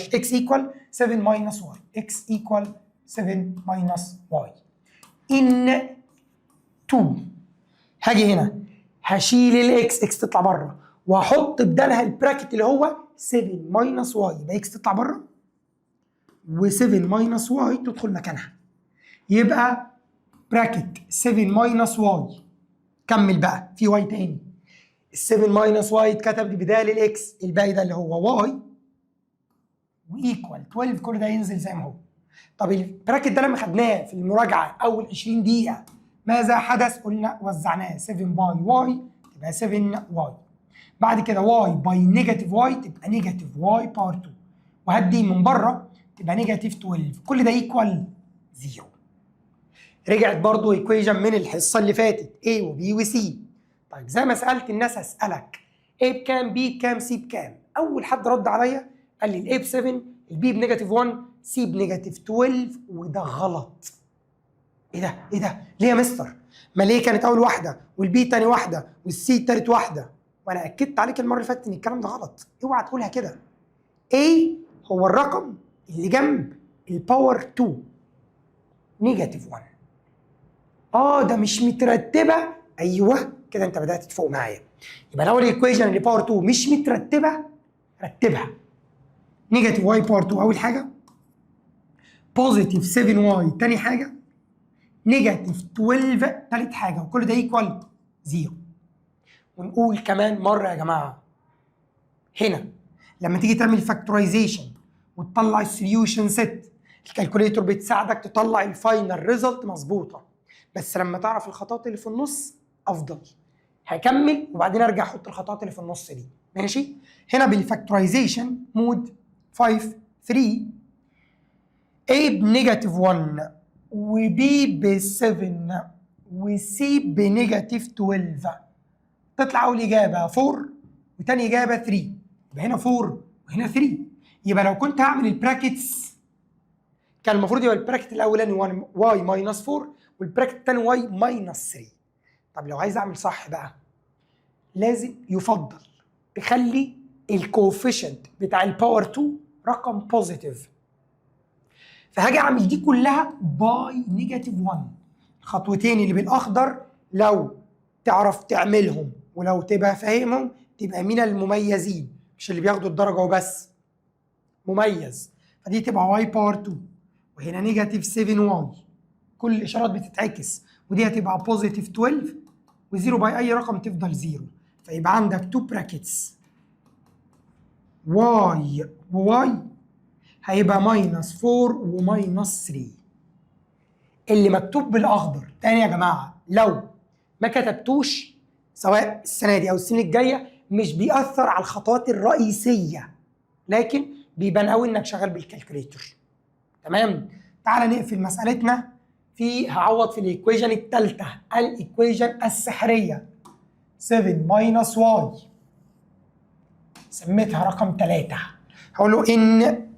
x ايكوال 7 ماينس y، x ايكوال 7 ماينس y ان 2. هاجي هنا هشيل الاكس، اكس تطلع بره، وهحط بدالها البراكت اللي هو 7 ماينس y، يبقى اكس تطلع بره و7 ماينس y تدخل مكانها، يبقى براكت 7 ماينس y. كمل بقى في واي تاني، ال 7 ماينس واي اتكتب بدال الاكس، الباقي ده اللي هو واي وايكوال 12، كل ده ينزل زي ما هو. طب البراكت ده لما خدناه في المراجعه اول 20 دقيقه ماذا حدث؟ قلنا وزعناه 7 باي واي تبقى 7 واي، بعد كده واي باي نيجاتيف واي تبقى نيجاتيف واي باور 2، وهدي من بره تبقى نيجاتيف 12، كل ده ايكوال 0. رجعت برضو ايكويجن من الحصه اللي فاتت A و B و C. طيب زي ما سالت الناس هسالك A بكام، B بكام، C بكام؟ اول حد رد عليا قال لي ال A ب7، ال B بنيجاتيف 1، C بنيجاتيف 12، وده غلط. ايه ده؟ ليه يا مستر؟ ما ليه كانت اول واحده والبي تاني واحده والسي تالت واحده؟ وانا اكدت عليك المره اللي فاتت ان الكلام ده غلط، اوعى تقولها كده. A هو الرقم اللي جنب الباور 2 نيجاتيف 1. ده مش مترتبه، ايوه كده انت بدات تفوق معايا. يبقى لو الايكويشن اللي باور 2 مش مترتبه رتبها. نيجاتيف واي باور 2 اول حاجه، بوزيتيف 7 واي تاني حاجه، نيجاتيف 12 تالت حاجه، وكل ده ايكوال 0. ونقول كمان مره يا جماعه، هنا لما تيجي تعمل فاكتورايزيشن وتطلع السوليوشن سيت، الكالكوليتور بتساعدك تطلع الفاينل ريزلت مظبوطه، بس لما تعرف الخطوات اللي في النص افضل. هكمل وبعدين ارجع احط الخطوات اللي في النص دي، ماشي؟ هنا بالفاكتورايزيشن مود 5 3، A بنيجاتيف 1 وB ب7 وC بنيجاتيف 12، تطلع اول اجابه 4 وثاني اجابه 3، يبقى هنا 4 وهنا 3. يبقى لو كنت هعمل البراكتس كان المفروض يبقى البراكت الاولاني y ماينس 4 والبراكت الثاني y ماينس 3. طب لو عايز اعمل صح بقى لازم يفضل تخلي الكوفيشنت بتاع الباور 2 رقم بوزيتيف، فهاجي اعمل دي كلها باي نيجاتيف 1. الخطوتين اللي بالاخضر لو تعرف تعملهم ولو تبقى فاهمهم تبقى من المميزين، مش اللي بياخدوا الدرجه وبس، مميز. فدي تبقى واي باور 2 وهنا نيجاتيف 7 واي، كل الاشارات بتتعكس، ودي هتبقى بوزيتيف 12 و0 باي اي رقم تفضل 0. فيبقى عندك 2 براكتس واي وواي هيبقى ماينس 4 وماينس 3. اللي مكتوب بالاخضر تاني يا جماعه لو ما كتبتوش سواء السنه دي او السنه الجايه مش بيأثر على الخطوات الرئيسيه، لكن بيبان قوي انك شغال بالكالكوليتر. تمام؟ تعالى نقفل مسألتنا هعوض في الايكويجن الثالثه، الايكويجن السحريه 7 ماينس واي، سميتها رقم 3. هقول له ان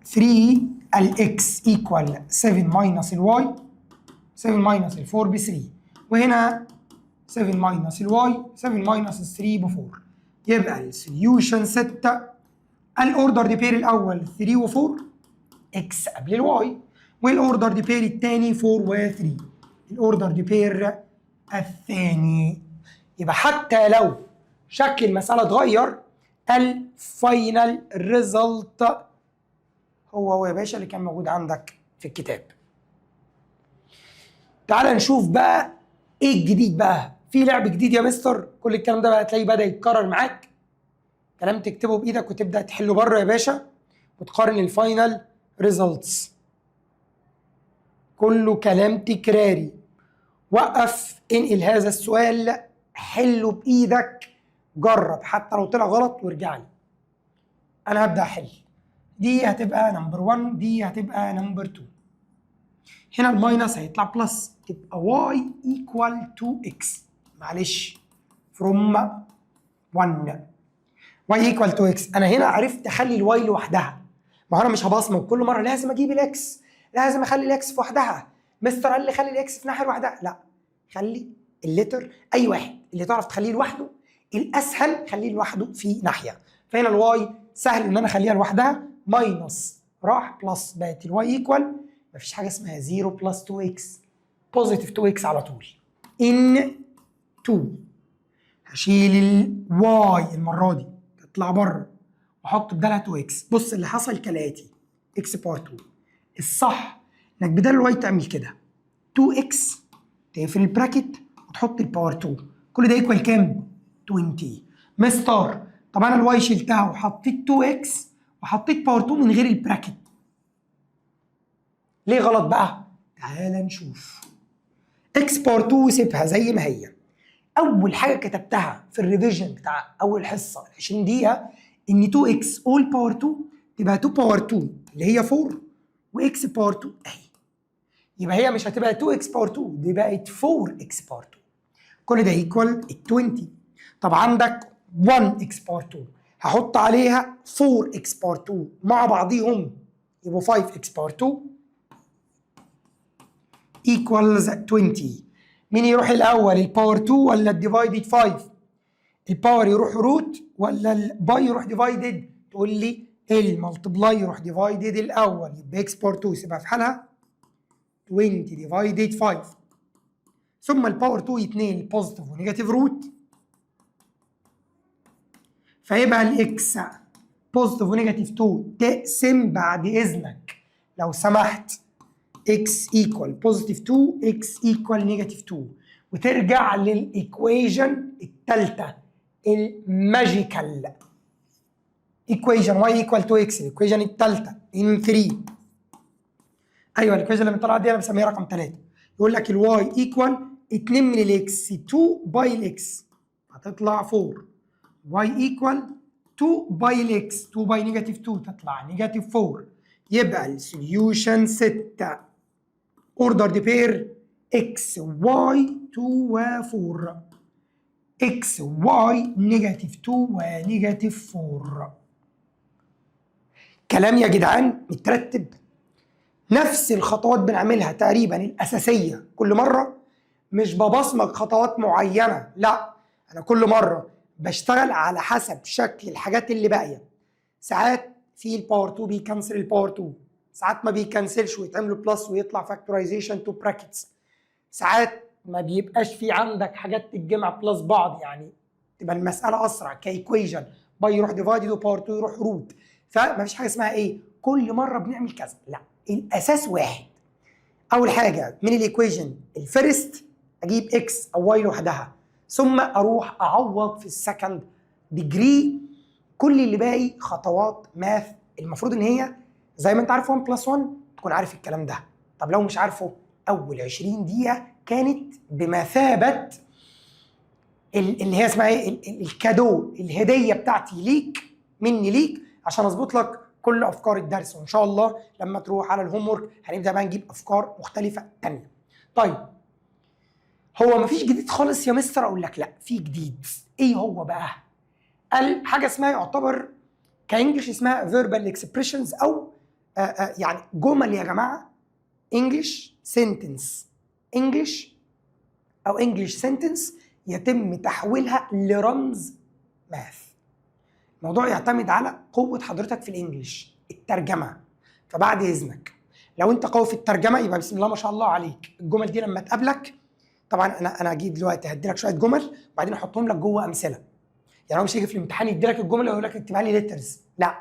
3 الاكس ايكوال 7 ماينس الواي، 7 ماينس ال 4 ب 3، وهنا 7 ماينس الواي 7 ماينس 3 ب 4. يبقى السوليوشن 6 الاوردر دي بير الاول 3 و4 اكس قبل الواي، والاوردر دي بير الثاني 4 و3 الاوردر دي بير الثاني. يبقى حتى لو شكل المساله اتغير الفاينل ريزلت هو يا باشا اللي كان موجود عندك في الكتاب. تعال نشوف بقى ايه الجديد بقى. في لعب جديد يا مستر، كل الكلام ده بقى تلاقيه بدأ يتكرر معاك، كلام تكتبه بايدك وتبدأ تحله بره يا باشا وتقارن الفاينل ريزلتس. كله كلام تكراري. وقف، انقل هذا السؤال، حله بايدك، جرب حتى لو طلع غلط وارجع لي. انا هبدأ احل. دي هتبقى نمبر 1، دي هتبقى نمبر 2. هنا الماينس هيطلع بلس، تبقى y equal to x. معلش from 1 y equal to x. انا هنا عرفت اخلي الواي لوحدها، ما انا مش هبصمج كل مره لازم اجيب الاكس، لازم اخلي الاكس في وحدها. مستر قال لي خلي الاكس في ناحيه لوحدها، لا، خلي الليتر اي واحد اللي تعرف تخليه لوحده الاسهل خليه لوحده في ناحيه. فهنا الواي سهل ان انا اخليها لوحدها، ماينس راح بلس بقت الواي ايكوال، مفيش حاجه اسمها 0 بلس 2x، بوزيتيف 2x على طول. ان 2 هشيل الواي المره دي تطلع بره واحط بدالها 2x. بص اللي حصل كالاتي، x بار 2. الصح انك بدل الواي تعمل كده 2x، تقفل البراكت وتحط الباور 2، كل ده ايكوال كام؟ 20. مستر طب انا الواي شلتها وحطيت 2x وحطيت باور 2 من غير البراكت، ليه غلط بقى؟ تعال نشوف. اكس بار 2 سيبها زي ما هي. اول حاجه كتبتها في الريفيجن بتاع اول حصه 20 دقيقه ان 2 اكس اول باور 2 تبقى 2 باور 2 اللي هي 4 واكس باور 2 اهي. يبقى هي مش هتبقى 2 اكس باور 2، دي بقت 4 اكس باور 2. كل ده ايكوال 20. طب عندك 1 اكس باور 2 هحط عليها 4 اكس باور 2 مع بعضيهم يبقوا 5 اكس باور 2 equals 20. مين يروح الاول، الباور 2 ولا الديفايدد 5؟ الباور يروح روت ولا الباي يروح ديفايدد؟ تقول لي الملتبلاي يروح ديفايدد الاول، يبقى اكس باور 2 سيبها في حالها 20 ديفايدد 5، ثم الباور 2 2 بوزيتيف ونيجاتيف روت، فيبقى الاكس بوزيتيف ونيجاتيف 2 تقسم بعد اذنك لو سمحت x equal positive 2 x equal negative 2 وترجع للإيكويجن الثالثة الماجيكال. إيكويجن y equal to x، الإيكويجن الثالثة in 3. أيوه الإيكويجن اللي بنطلع دي أنا بسميها رقم 3. يقول لك الواي equal 2 من الإكس 2 باي الإكس هتطلع 4. y equal 2 باي الإكس 2 باي نيجاتيف 2 تطلع نيجاتيف 4. يبقى السوليوشن 6 اوردر دي بير اكس واي 2 و 4، اكس واي نيجاتيف 2 ونيجاتيف 4. كلام يا جدعان مترتب، نفس الخطوات بنعملها تقريبا الاساسيه كل مره، مش ببصمج خطوات معينه، لا انا كل مره بشتغل على حسب شكل الحاجات اللي باقيه. ساعات في الباور 2 بيكنسل الباور 2، ساعات ما بيكنسلش ويتعمل بلس ويطلع فاكتورايزيشن تو براكتس، ساعات ما بيبقاش في عندك حاجات تتجمع بلس بعض، يعني تبقى المساله اسرع كايكويجن باي يروح ديفايدد وباور 2 يروح روت. فما فيش حاجه اسمها ايه كل مره بنعمل كذا، لا، الاساس واحد. اول حاجه من الايكويشن الفيرست اجيب اكس او واي لوحدها، ثم اروح اعوض في السكند ديجري. كل اللي باقي خطوات ماث المفروض ان هي زي ما انت عارف 1 بلس 1 تكون عارف الكلام ده. طب لو مش عارفه، اول 20 دقيقه كانت بمثابه اللي هي اسمها ايه، الكادو، الهديه بتاعتي ليك، مني ليك، عشان اظبط لك كل افكار الدرس. وان شاء الله لما تروح على الهوم ورك هنبدا بقى نجيب افكار مختلفه تانية. طيب هو مفيش جديد خالص يا مستر؟ اقول لك لا، في جديد. ايه هو بقى؟ قال حاجه اسمها يعتبر كانجلش اسمها فيربال اكسبريشنز، او يعني جمل يا جماعه، انجلش سنتنس، انجلش او انجلش سنتنس يتم تحويلها لرمز ماث. الموضوع يعتمد على قوه حضرتك في الانجليش، الترجمه. فبعد اذنك لو انت قوي في الترجمه يبقى بسم الله ما شاء الله عليك، الجمل دي لما تقابلك، طبعا انا هجيب دلوقتي هدي لك شويه جمل وبعدين احطهم لك جوه امثله. يعني هو مش هيجي في الامتحان يدي لك الجمله ويقول لك اكتبها لي ليترز، لا،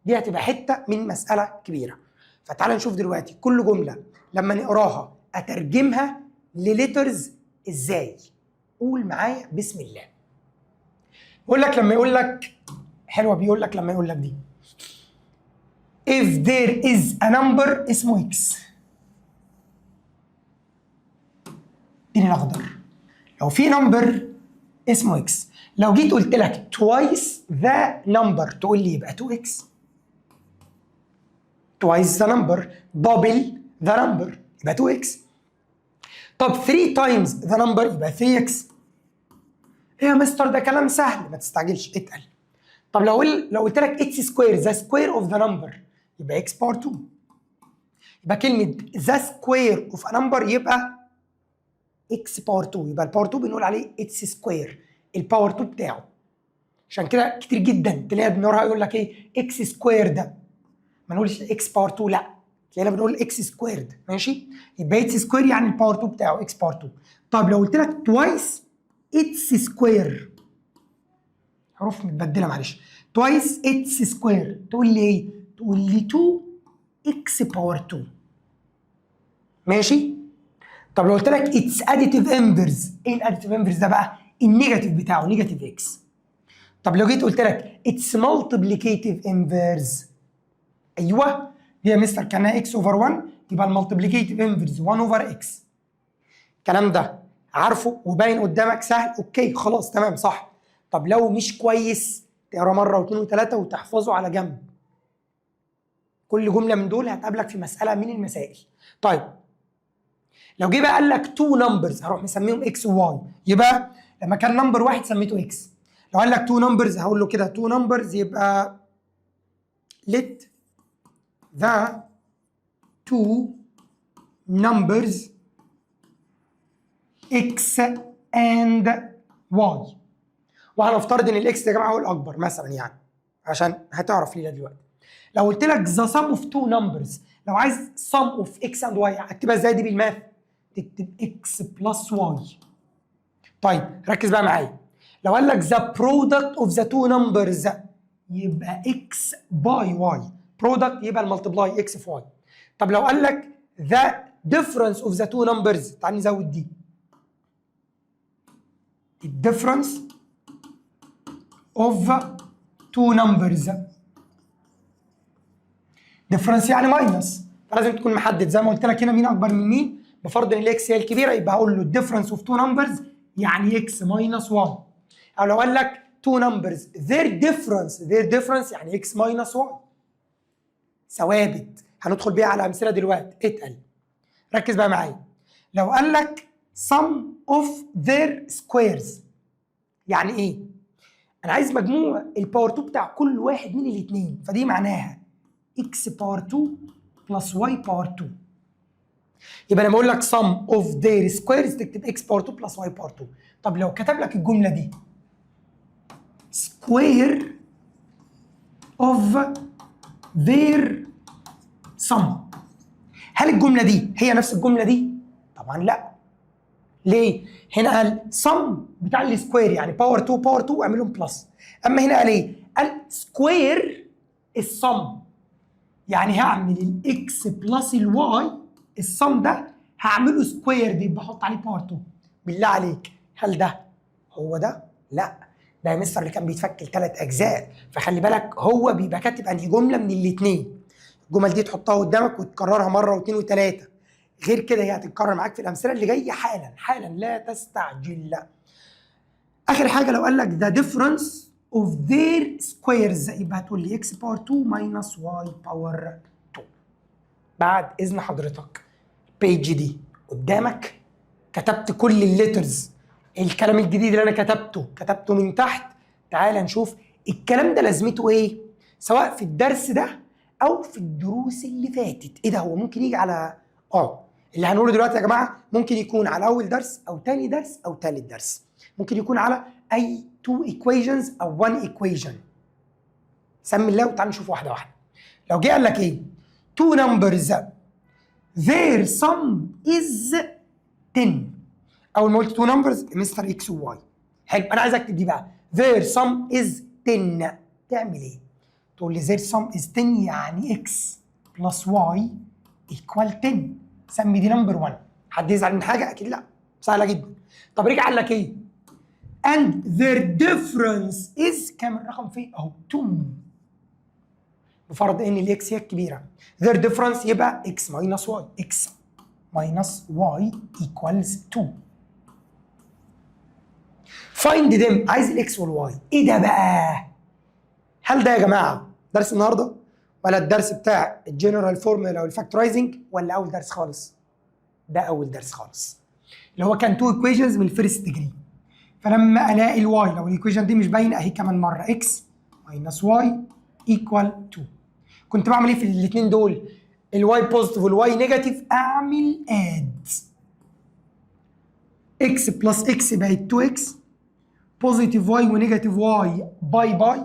دي هتبقى حته من مساله كبيره. فتعال نشوف دلوقتي كل جمله لما نقراها اترجمها لليترز ازاي. قول معايا بسم الله. بيقول لك لما يقول لك، حلوه، بيقول لك لما يقول لك دي if there is a number اسمه x، اديني الاخضر. لو في نمبر اسمه x، لو جيت قلت لك twice the number تقول لي يبقى 2x. twice the number double the number يبقى 2x. طب 3 times the number يبقى 3x. ايه يا مستر ده كلام سهل، ما تستعجلش، اتقل. طب لو قلت لك x square the square of the number يبقى x power 2. يبقى كلمة the square of a number يبقى x باور 2. يبقى الباور 2 بنقول عليه اتس سكوير، الباور 2 بتاعه. عشان كده كتير جدا تلاقينا بنقراها يقول لك ايه اكس سكوير ده، ما نقولش اكس باور 2، لا، تلاقينا بنقول اكس سكويرد، ماشي؟ يبقى اتس سكوير يعني الباور 2 بتاعه اكس باور 2. طب لو قلت لك توايس اتس سكوير، حروف متبدله معلش، توايس اتس سكوير تقول لي ايه؟ تقول لي 2 اكس باور 2، ماشي؟ طب لو قلت لك اتس اديتيف انفرس، ايه الاديتيف انفرس ده بقى؟ النيجاتيف بتاعه نيجاتيف اكس. طب لو جيت قلت لك اتس مالتيبليكيتيف انفرس، ايوه دي يا مستر كانها اكس اوفر 1، يبقى المالتيبليكيتيف انفرس 1 اوفر اكس. الكلام ده عارفه وباين قدامك سهل، اوكي خلاص تمام صح. طب لو مش كويس تقرا مره واثنين وثلاثه وتحفظه على جنب. كل جمله من دول هتقابلك في مساله من المسائل. طيب لو جه بقى قال لك تو نمبرز هروح مسميهم اكس وواي، يبقى لما كان نمبر واحد سميته اكس. لو قال لك تو نمبرز هقول له كده تو نمبرز يبقى let the two numbers x and y. وهنفترض ان الاكس يا جماعه هو الاكبر مثلا، يعني عشان هتعرف ليه دلوقتي. لو قلت لك the sum of two numbers، لو عايز sum of x and y هكتبها ازاي دي بالماث؟ تكتب x plus y. طيب ركز بقى معايا، لو قال لك the product of the two numbers يبقى x by y، product يبقى الملتبلاي x في y. طب لو قال لك the difference of the two numbers، تعال نزود دي، difference of two numbers، difference يعني ماينس، فلازم تكون محدد زي ما قلت لك هنا مين اكبر من مين. بفرض ان الاكس هي الكبيره يبقى هقول له difference of two numbers يعني x minus 1. او لو قال لك two numbers their difference يعني x minus 1. ثوابت هندخل بيها على امثله دلوقتي، اتقل ركز بقى معايا. لو قال لك sum of their squares يعني ايه؟ انا عايز مجموع الباور 2 بتاع كل واحد من الاثنين، فدي معناها x باور 2 بلس y باور 2. يبقى لما اقول لك sum of their squares تكتب x باور 2 بلس y باور 2. طب لو كتب لك الجمله دي square of their sum، هل الجمله دي هي نفس الجمله دي؟ طبعا لا. ليه؟ هنا قال sum بتاع السكوير يعني باور 2 باور 2 اعملهم بلس، اما هنا قال ايه؟ قال square السم. يعني هعمل الاكس بلس الواي، الصم ده هعمله سكوير، دي بحط عليه باور 2. بالله عليك هل ده هو ده؟ لا، ده يا مستر اللي كان بيتفك لثلاث اجزاء، فخلي بالك هو بيبقى كاتب انهي جمله من الاثنين. الجمل دي تحطها قدامك وتكررها مره واثنين وثلاثه، غير كده هي هتتكرر معاك في الامثله اللي جايه حالا حالا، لا تستعجل. لا. اخر حاجه لو قال لك the difference of their squares يبقى هتقول لي x باور 2 minus y باور 2. بعد اذن حضرتك البيج دي قدامك، كتبت كل الليترز، الكلام الجديد اللي انا كتبته من تحت. تعال نشوف الكلام ده لازمته ايه، سواء في الدرس ده او في الدروس اللي فاتت. ايه ده، هو ممكن يجي على اللي هنقوله دلوقتي يا جماعه ممكن يكون على اول درس او تاني درس او تالت درس، ممكن يكون على اي 2 equations او 1 equation. سمي الله وتعالى نشوف واحده واحده. لو جه قال لك ايه two numbers their sum is 10. اول ما قلت two numbers مستر اكس وواي، حلو، انا عايز اكتب دي بقى their sum is 10. تعمل ايه؟ تقول لي their sum is 10 يعني x plus y equal 10. سمي دي نمبر 1. حد يزعل من حاجه؟ اكيد لا، سهله جدا. طب رجع قال لك ايه and their difference is كام الرقم فيه اهو 2، بفرض ان الاكس هي الكبيره. their difference يبقى x minus y، x minus y equals 2. find them، عايز الاكس والواي. ايه ده بقى؟ هل ده يا جماعه درس النهارده ولا الدرس بتاع الجنرال فورمولا والفاكتورايزنج ولا اول درس خالص؟ ده اول درس خالص، اللي هو كان 2 equations من الفيرست ديجري. فلما الاقي الواي لو الايكويشن دي مش باينه اهي كمان مره x minus y equal 2، كنت بعمل ايه في الاثنين دول؟ الواي بوزيتيف والواي نيجاتيف اعمل اد. x بلس x بقت 2x، بوزيتيف واي ونيجاتيف واي باي باي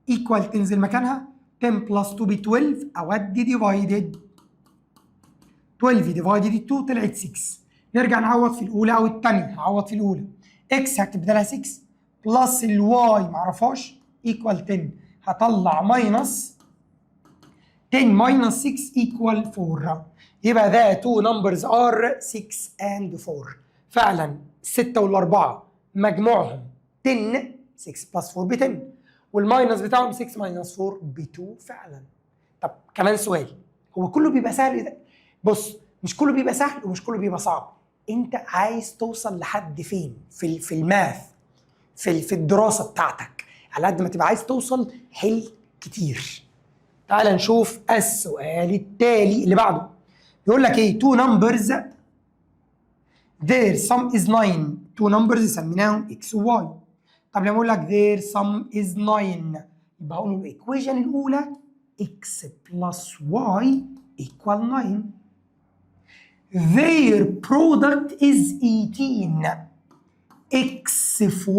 ايكوال تنزل مكانها 10 بلس 2 ب 12 اودي ديفايدد 12 ديفايدد 2 طلعت 6. نرجع نعوض في الاولى او الثانيه. هعوض في الاولى x هكتب بدالها 6 بلس الواي معرفهاش ايكوال 10، هطلع ماينس 10 ماينس 6 ايكوال 4. يبقى ده 2 نمبرز ار 6 اند 4. فعلا 6 والاربعه مجموعهم 10، 6 بلس 4 ب 10، والماينس بتاعهم 6 ماينس 4 ب 2 فعلا. طب كمان سؤال، هو كله بيبقى سهل ده؟ بص، مش كله بيبقى سهل ومش كله بيبقى صعب. انت عايز توصل لحد فين في الماث، في الدراسه بتاعتك؟ على قد ما تبقى عايز توصل حل كتير. تعال نشوف السؤال التالي اللي بعده. يقول لك ايه two numbers their sum is 9. two numbers سميناهم x و y. طب لما اقول لك their sum is 9 يبقى هقول له الايكويشن الاولى x plus y equal 9. their product is 18. x في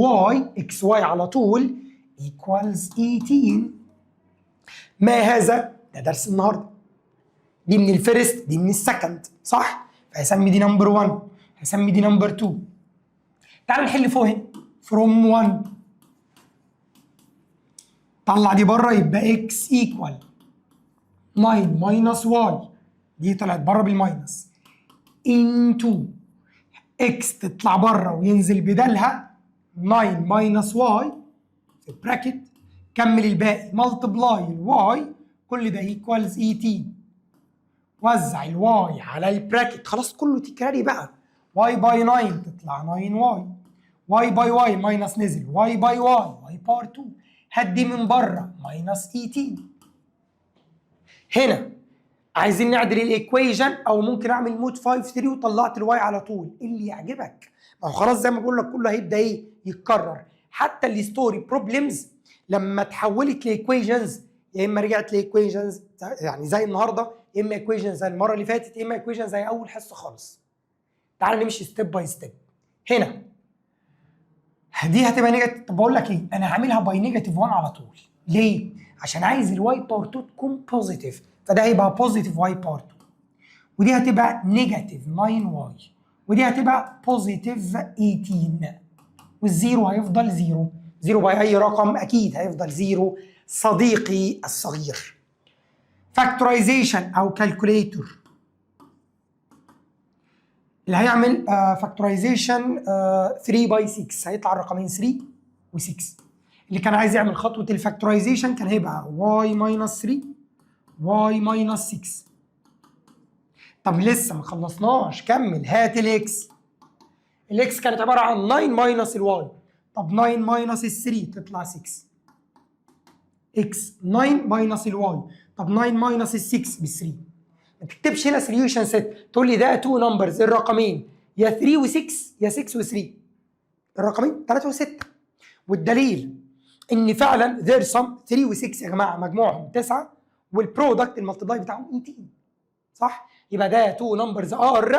y، x y على طول equals 18. ما هذا؟ ده درس النهارده. دي من الفيرست دي من السكند، صح؟ فهسمي دي نمبر 1، هسمي دي نمبر 2. تعال نحل فوق هنا from 1. طلع دي بره يبقى x equal 9 minus y، دي طلعت بره بالماينس into x تطلع بره وينزل بدالها 9 minus y في براكت، كمل الباقي ملتبلاي الواي، كل ده equals 18. وزع الواي على البراكت، خلاص كله تكراري بقى. y باي 9 تطلع 9y، y باي y ماينس نزل y باي y باور 2، هدي من بره ماينس 18. هنا عايزين نعدل الايكويشن او ممكن اعمل مود 5 3 وطلعت الواي على طول، اللي يعجبك. ما هو خلاص زي ما بقول لك كله هيبدا ايه يتكرر. حتى الستوري بروبلمز لما اتحولت لايكويشنز، يا اما رجعت لايكويشنز يعني زي النهارده، يا اما ايكويشنز زي المره اللي فاتت، يا اما ايكويشنز زي اول حصه خالص. تعال نمشي ستيب باي ستيب. هنا دي هتبقى نيجاتيف. طب بقول لك ايه، انا هعملها باي نيجاتيف 1 على طول. ليه؟ عشان عايز الواي باور 2 تكون بوزيتيف، فده هيبقى بوزيتيف واي باور 2، ودي هتبقى نيجاتيف 9 واي، ودي هتبقى بوزيتيف 18، والزيرو هيفضل زيرو. زيرو باي اي رقم اكيد هيفضل زيرو صديقي الصغير. فاكتورايزيشن او كالكوليتور اللي هيعمل فاكتورايزيشن 3 باي 6 هيطلع الرقمين 3 و6. اللي كان عايز يعمل خطوه الفاكتورايزيشن كان هيبقى y ماينس 3 y ماينس 6. طب لسه ما خلصناش، كمل. هات الاكس. الاكس كانت عباره عن 9 ماينس الواي. طب 9 ماينس ال 3 تطلع 6. اكس 9 ماينس الواي. طب 9 ماينس ال 6 ب 3. ما تكتبش هنا سوليوشن سيت تقول لي ده 2 نمبرز الرقمين يا 3 و6 يا 6 و3. الرقمين 3 و6. والدليل ان فعلا ذير سم 3 و6 يا جماعه مجموعهم 9 والبرودكت الملتبلاي بتاعهم 18. صح؟ يبقى ده 2 نمبرز ار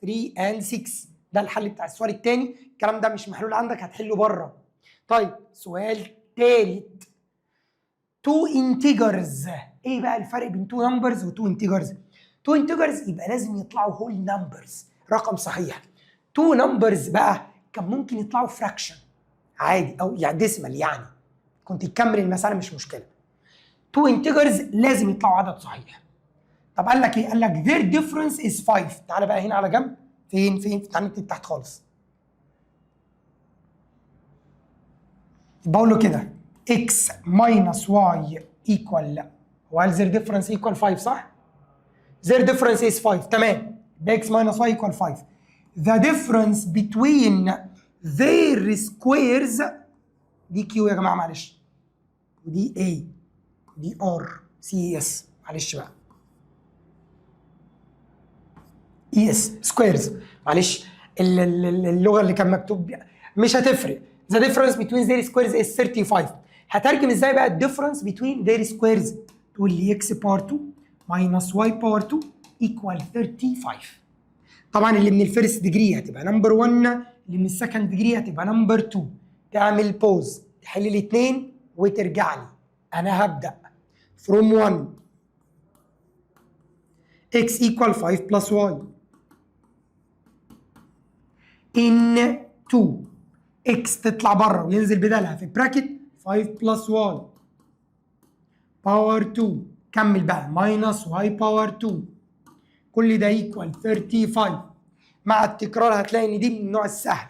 3 اند 6. ده الحل بتاع السؤال الثاني. الكلام ده مش محلول عندك، هتحله بره. طيب سؤال ثالث. 2 انتجرز. ايه بقى الفرق بين 2 نمبرز و 2 انتجرز؟ 2 انتجرز يبقى لازم يطلعوا هول نمبرز، رقم صحيح. 2 نمبرز بقى كان ممكن يطلعوا فراكشن عادي او يعني ديسمال، يعني كنت تكمل المساله مش مشكله. 2 انتجرز لازم يطلعوا عدد صحيح. طب قال لك ايه؟ قال لك their difference is 5. تعالى بقى هنا على جنب. فين؟ تعالى نكتب تحت خالص. بقول له كده x minus y equal، هو قال their difference equal 5 صح؟ their difference is 5. تمام. x minus y equal 5. the difference between their squares دي q يا جماعه معلش، ودي a ودي r c s معلش بقى اي اس سكويرز. معلش اللغه اللي كان مكتوب مش هتفرق. the difference between their squares is 35. هترجم ازاي بقى الديفرنس between their squares؟ تقول لي x باور 2 minus y باور 2 equal 35. طبعا اللي من الفيرست ديجري هتبقى نمبر 1، اللي من السكند ديجري هتبقى نمبر 2. تعمل بوز، تحل الاثنين وترجع لي. انا هبدا from 1 x equal 5 plus y in 2 x تطلع بره وينزل بدالها في براكت 5 plus y باور 2. كمل بقى minus y باور 2. كل ده equal 35. مع التكرار هتلاقي ان دي من النوع السهل،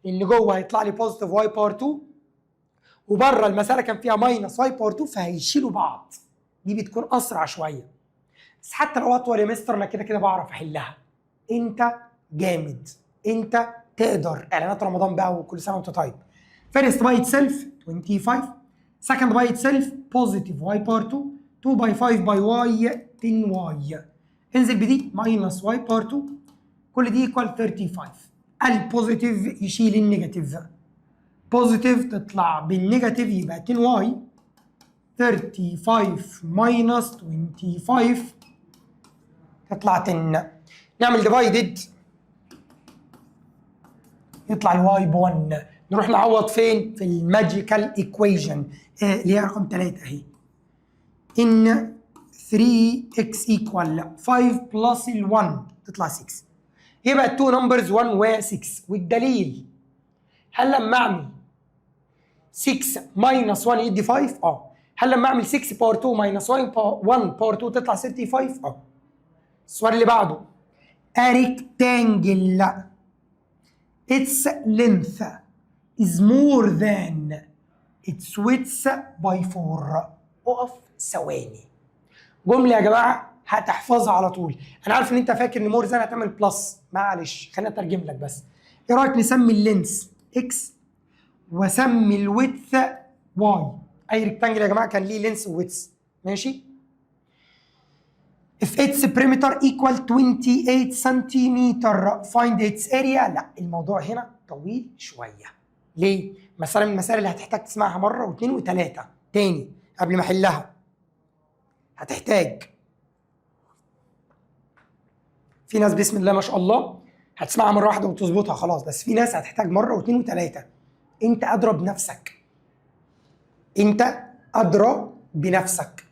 لان جوه هيطلع لي بوزيتيف y باور 2 وبره المساله كان فيها ماينس y باور 2 فهيشيلوا بعض. دي بتكون اسرع شويه، بس حتى لو اطول يا مستر انا كده كده بعرف احلها. انت جامد، انت تقدر. اعلانات رمضان بقى وكل سنه وانت طيب. فيرست باي اتسيلف 25. سكند باي اتسيلف بوزيتيف y باور 2 2 باي 5 باي y 10y. انزل بدي ماينس y باور 2. كل دي ايكوال 35. البوزيتيف يشيل النيجاتيف، بوزيتيف تطلع بالنيجاتيف يبقى 10y. 35 ماينس 25 تطلع 10. نعمل ديفايدد يطلع الواي ب 1. نروح نعوض فين؟ في الماجيكال ايكويشن اللي هي رقم 3 اهي. ان 3x equal 5 بلس ال 1 تطلع 6. يبقى التو نمبرز 1 و 6. والدليل هل لما اعمل 6 ماينس 1 يدي 5؟ هل لما اعمل 6 باور 2 ماينس 1 باور 2 تطلع 35؟ السؤال اللي بعده a rectangle its length is more than its width by 4. اقف ثواني. جمله يا جماعه هتحفظها على طول. انا عارف ان انت فاكر ان مور ذان هتعمل بلس، معلش خليني اترجم لك بس. ايه رايك نسمي اللينس اكس واسمي الويدث واي؟ اي ريكتانجل يا جماعه كان ليه لينس وويدث، ماشي؟ if its perimeter equal 28 سنتيمتر find its area. لا الموضوع هنا طويل شويه. ليه؟ مساله من المسائل اللي هتحتاج تسمعها مره واثنين وثلاثه تاني قبل ما احلها. هتحتاج، في ناس بسم الله ما شاء الله هتسمعها مره واحده وتظبطها خلاص، بس في ناس هتحتاج مره واثنين وثلاثه. انت ادرى بنفسك، انت ادرى بنفسك.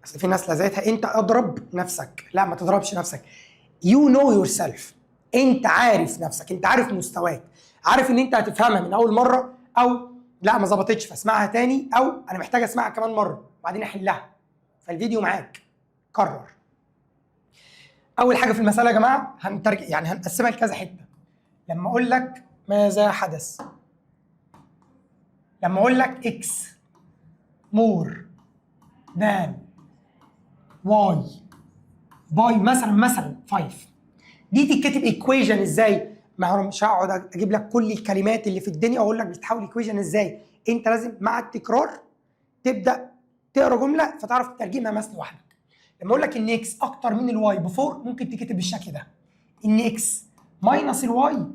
اصل في ناس لازمتها انت اضرب نفسك. لا ما تضربش نفسك. يو نو يور سيلف. انت عارف نفسك، انت عارف مستواك، عارف ان انت هتفهمها من اول مره او لا ما ظبطتش فاسمعها تاني، او انا محتاج اسمعها كمان مره وبعدين احلها. فالفيديو معاك، كرر. اول حاجه في المساله يا جماعه يعني هنقسمها لكذا حته. لما اقول لك ماذا حدث، لما اقول لك اكس مور ذان واي باي مثلا 5، دي تتكتب ايكويشن ازاي؟ ما هو مش هقعد اجيب لك كل الكلمات اللي في الدنيا واقول لك بتحول ايكويشن ازاي. انت لازم مع التكرار تبدا تقرا جمله فتعرف تترجمها مثل لوحدك. لما اقول لك ان اكس اكتر من الواي ب 4 ممكن تكتب بالشكل ده، ان اكس ماينس الواي،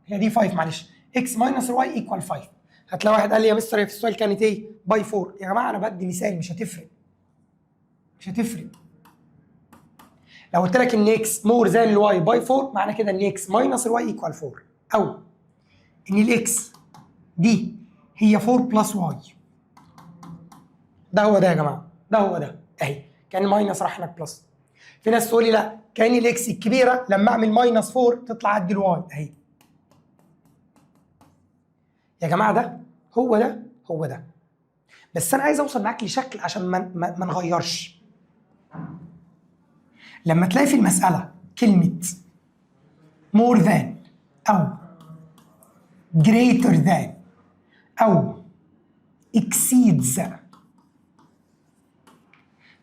هي دي 5 معلش، اكس ماينس الواي ايكوال 5. هتلاقي واحد قال لي يا مستر هي في السؤال كانت ايه؟ باي 4. يا جماعه انا بدي مثال، مش هتفرق. لو قلت لك ان اكس مور ذان الواي باي 4 معنى كده ان اكس ماينس الواي ايكوال 4، او ان الاكس دي هي 4 بلس واي. ده هو ده يا جماعه، ده هو ده اهي، كان الماينس راح هناك بلس. في ناس تقول لي لا، كان الاكس الكبيره لما اعمل ماينس 4 تطلع قد الواي اهي. يا جماعه ده هو ده هو ده، بس انا عايز اوصل معاك لشكل عشان ما نغيرش. لما تلاقي في المساله كلمه more than او greater than او exceeds،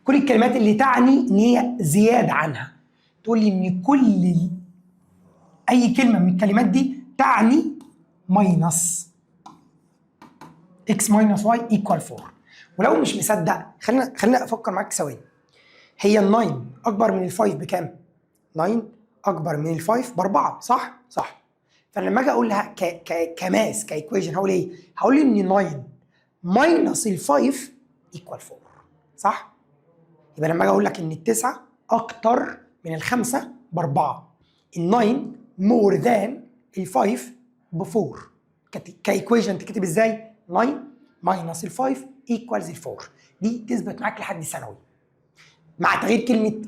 كل الكلمات اللي تعني ان هي زياده عنها، تقول لي ان اي كلمه من الكلمات دي تعني ماينس x minus y equal 4. ولو مش مصدق خلينا افكر معاك ثواني. هي ال 9 اكبر من ال 5 بكام؟ 9 اكبر من ال 5 ب4، صح؟ صح. فلما اجي اقول لها كماس كايكويشن هقول ايه؟ هقول ان 9 ماينس ال 5 ايكوال 4، صح؟ يبقى لما اجي اقول لك ان التسعه اكتر من الخمسه ب4، ال 9 مور ذان ال 5 ب 4، كايكويشن تكتب ازاي؟ 9 ماينس ال 5 ايكوالز ال 4. دي تثبت معاك لحد ثانوي. مع تغيير كلمه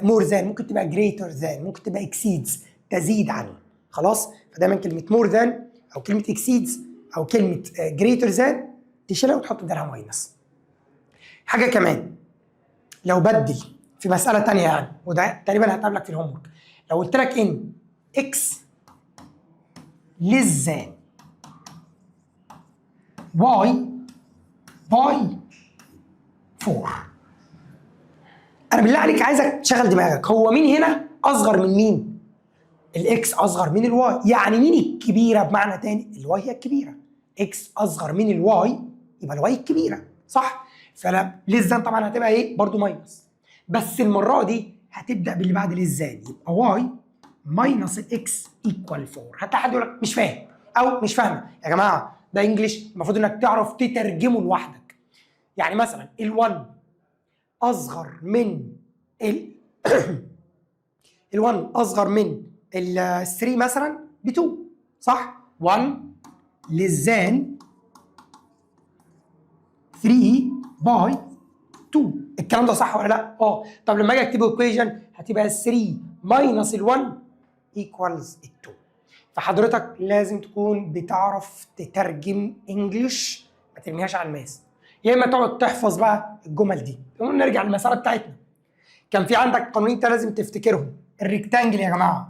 مور ذان ممكن تبقى جريتر ذان، ممكن تبقى اكسيدز تزيد عن، خلاص؟ فدايما كلمه مور ذان او كلمه اكسيدز او كلمه جريتر ذان تشيلها وتحط بدلها ماينس. حاجه كمان، لو بدل في مساله ثانيه يعني، وده تقريبا هتقابلك في الهوم ورك، لو قلت لك ان اكس less than y باي 4، انا بالله عليك عايزك تشغل دماغك، هو مين هنا اصغر من مين؟ الاكس اصغر من الواي، يعني مين الكبيره؟ بمعنى تاني الواي هي الكبيره، اكس اصغر من الواي يبقى الواي الكبيره، صح؟ فلا للزان طبعا هتبقى ايه؟ برضو ماينس، بس المره دي هتبدا باللي بعد للزان، يبقى واي ماينس الاكس ايكوال 4. هتلاقي حد يقول لك مش فاهم او مش فاهمه. يا جماعه ده انجلش، المفروض انك تعرف تترجمه لوحدك. يعني مثلا ال1 اصغر من ال1 اصغر من ال3 مثلا ب2، صح؟ 1 للزان 3 باي 2. الكلام ده صح ولا لا؟ طب لما اجي اكتبه ايكويشن هتبقى 3 ماينس ال1 ايكوالز ال2. فحضرتك لازم تكون بتعرف تترجم انجلش، ما ترميهاش على الماس، يا اما تقعد تحفظ بقى الجمل دي. نرجع للمساله بتاعتنا. كان في عندك قانونين انت لازم تفتكرهم. الريكتانجل يا جماعه،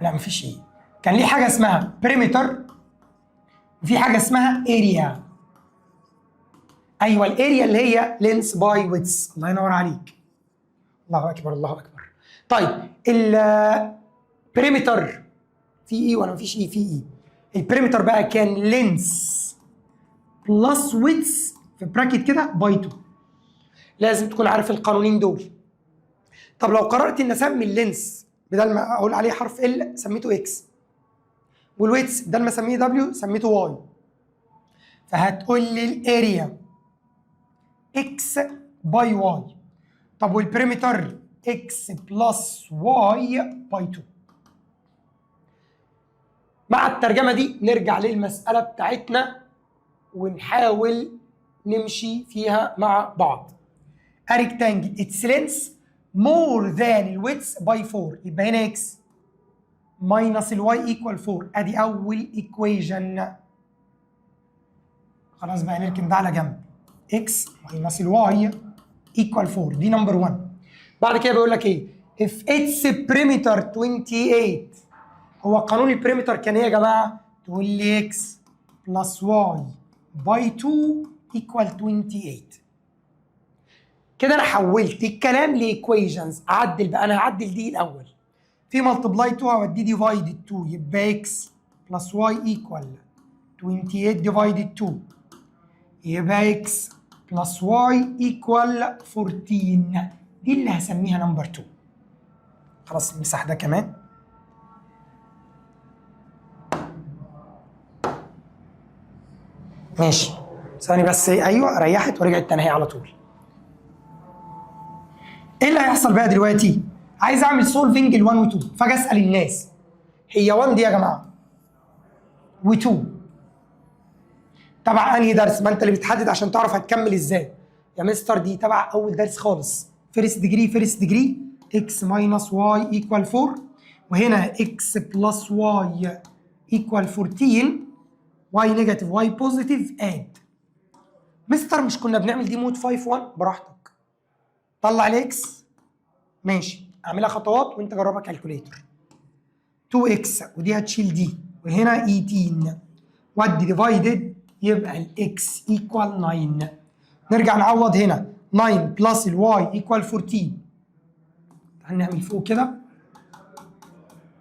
لا مفيش ايه، كان ليه حاجه اسمها بريمتر وفي حاجه اسمها اريا. ايوه الاريا اللي هي لينس باي ويدث، الله ينور عليك. الله اكبر الله اكبر. طيب البريمتر في ايه ولا مفيش ايه؟ في ايه. البريمتر بقى كان لينس بلس ويدث في براكت كده باي 2. لازم تكون عارف القانونين دول. طب لو قررت ان اسمي اللينس بدل ما اقول عليه حرف ال سميته اكس، والويتس بدل ما اسميه دبليو سميته واي، فهتقول لي الاريا اكس باي واي. طب والبريمتر اكس بلس واي باي 2. مع الترجمه دي نرجع للمساله بتاعتنا ونحاول نمشي فيها مع بعض. A rectangle its length more than الويدث باي 4، يبقى هنا اكس ماينس الواي ايكوال 4. ادي اول ايكويشن. خلاص بقى نركن ده على جنب. x minus الواي equal 4. دي نمبر 1. بعد كده بيقول لك ايه؟ if its perimeter 28. هو قانون البريمتر كان ايه يا جماعه؟ تقول لي x plus y by 2 equal 28. كده انا حولت الكلام لايكويشنز. اعدل بقى، انا هعدل دي الاول. في ملتبلاي 2 هودي ديفايدد 2 يبقى x plus y equal 28 divided 2 يبقى x plus y equal 14. دي اللي هسميها نمبر 2. خلاص نمسح ده كمان. ماشي ثواني بس. ايوه ريحت ورجعت تاني على طول. ايه اللي هيحصل بقى دلوقتي؟ عايز اعمل سولفنج ال 1 و 2. فاجي اسال الناس هي 1 دي يا جماعه و2 تبع انهي درس؟ ما انت اللي بتحدد عشان تعرف هتكمل ازاي. يا مستر دي تبع اول درس خالص، فيرست ديجري x minus y equal 4 وهنا x plus y equal 14 y نيجاتيف y بوزيتيف اد. مستر مش كنا بنعمل دي مود 5 1؟ براحتك طلع الاكس. ماشي اعملها خطوات وانت جربها كالكوليتر. 2x ودي هتشيل دي وهنا 18 ودي ديفايدد يبقى الاكس ايكوال 9. نرجع نعوض هنا 9 بلس الواي ايكوال 14. تعال نعمل فوق كده.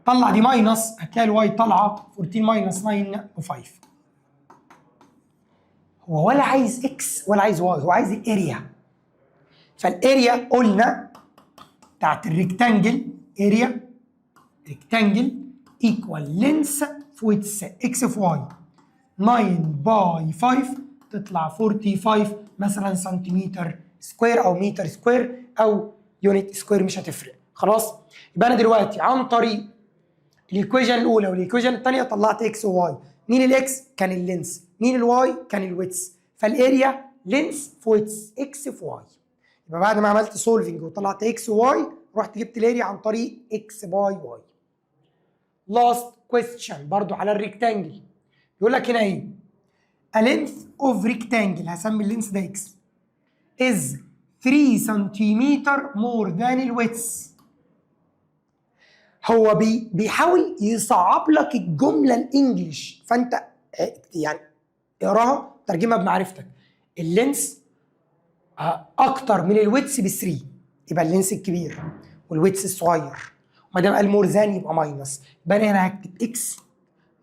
طلع دي ماينس هتلاقي الواي طالعه 14 ماينس 9 و5. هو ولا عايز اكس ولا عايز واي، هو عايز الاريا. فالاريا قلنا بتاعت الريكتانجل اريا ريكتانجل ايكوال لينس في ويتس اكس في واي 9 باي 5 تطلع 45 مثلا سنتيمتر سكوير او متر سكوير او يونت سكوير مش هتفرق. خلاص يبقى انا دلوقتي عن طريق الايكويشن الاولى والايكويشن الثانيه طلعت اكس وواي. مين الاكس؟ كان اللينس. مين الواي؟ كان الويتس. فالاريا لينس في ويتس اكس في واي. يبقى بعد ما عملت سولفنج وطلعت اكس وواي رحت جبت الاريا عن طريق اكس باي واي. لاست كويستشن برضو على الريكتانجل. يقول لك هنا ايه؟ a length of rectangle هسمي اللينس ده x is 3 سنتيمتر more than الويتس. هو بيحاول يصعب لك الجمله الانجليش، فانت يعني اقراها ترجمها بمعرفتك. اللينس اكتر من الويتس ب 3 يبقى اللينس الكبير والويتس الصغير، وما دام قال مور ذان يبقى ماينس. يبقى انا هنا هكتب اكس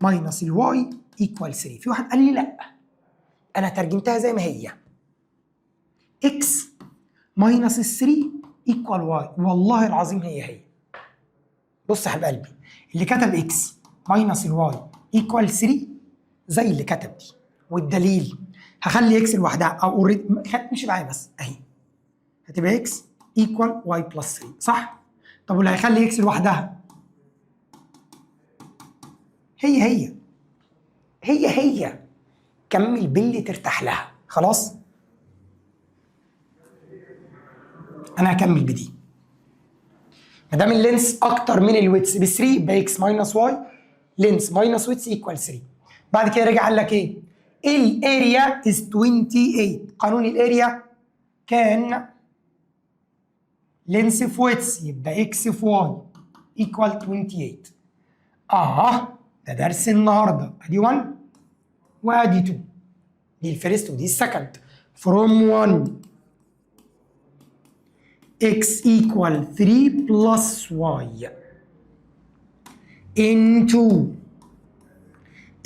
ماينس الواي ايكوال 3. في واحد قال لي لا انا ترجمتها زي ما هي اكس ماينس ال 3 ايكوال واي. والله العظيم هي. بص يا حبيب قلبي، اللي كتب اكس ماينس الواي ايكوال 3 زي اللي كتب دي، والدليل هخلي اكس لوحدها او اوريدي مش معايا بس اهي هتبقى اكس ايكوال واي بلس 3 صح؟ طب واللي هيخلي اكس لوحدها هي كمل باللي ترتاح لها. خلاص انا هكمل بدي. ما دام اللينس اكتر من الويتس ب 3 يبقى اكس ماينس واي لينس ماينس ويتس ايكوال 3. بعد كده رجع قال لك ايه؟ الاريا از 28. قانون الاريا كان لينس في ويتس يبقى اكس في واي ايكوال 28. ده درس النهارده. ادي 1 وادي 2. دي الفيرست ودي السكند. فروم 1 x equal 3 plus y into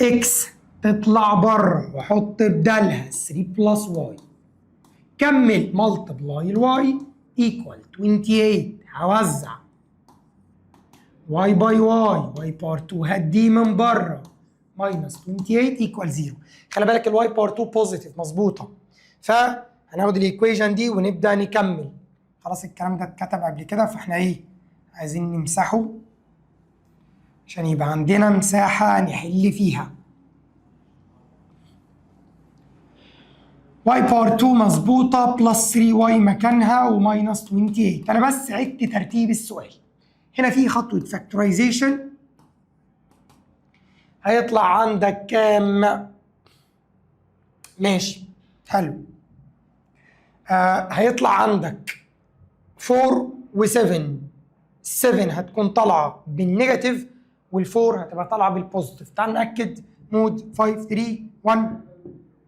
x تطلع بره واحط بدالها 3 plus y كمل multiply الواي equal 28. هوزع y by y باور 2 هدي من بره minus 28 equal 0. خلي بالك الواي باور 2 بوزيتيف مظبوطه. فهناخد الايكويشن دي ونبدا نكمل. خلاص الكلام ده اتكتب قبل كده فاحنا ايه عايزين نمسحه عشان يبقى عندنا مساحه نحل فيها. y باور 2 مظبوطه بلس 3y مكانها وماينس 28. انا بس عدت ترتيب السؤال. هنا في خطوه فاكتورايزيشن هيطلع عندك كام؟ ماشي حلو. هيطلع عندك 4 و7. 7 هتكون طالعه بالنيجاتيف وال4 هتبقى طالعه بالبوزيتيف. تعال ناكد. مود 5 3 1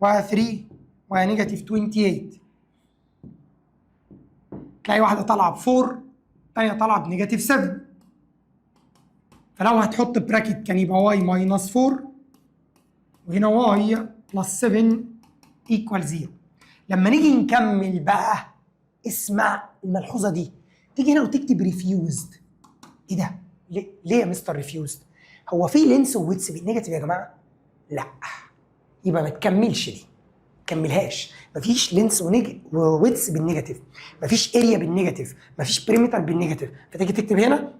و3 ونيجاتيف 28. تلاقي واحده طالعه ب4 الثانيه طالعه بنيجاتيف 7. فلو هتحط براكت كان يبقى واي ماينس 4 وهنا واي بلس 7 ايكوال 0. لما نيجي نكمل بقى اسمع الملحوظه دي. تيجي هنا وتكتب ريفيوزد. ايه ده؟ ليه يا مستر ريفيوزد؟ هو في لينس وويتس بالنيجاتيف يا جماعه؟ لا، يبقى ما تكملش دي، ما تكملهاش. مفيش لينس وويتس بالنيجاتيف، مفيش اريا بالنيجاتيف، مفيش بريمتر بالنيجاتيف. فتيجي تكتب هنا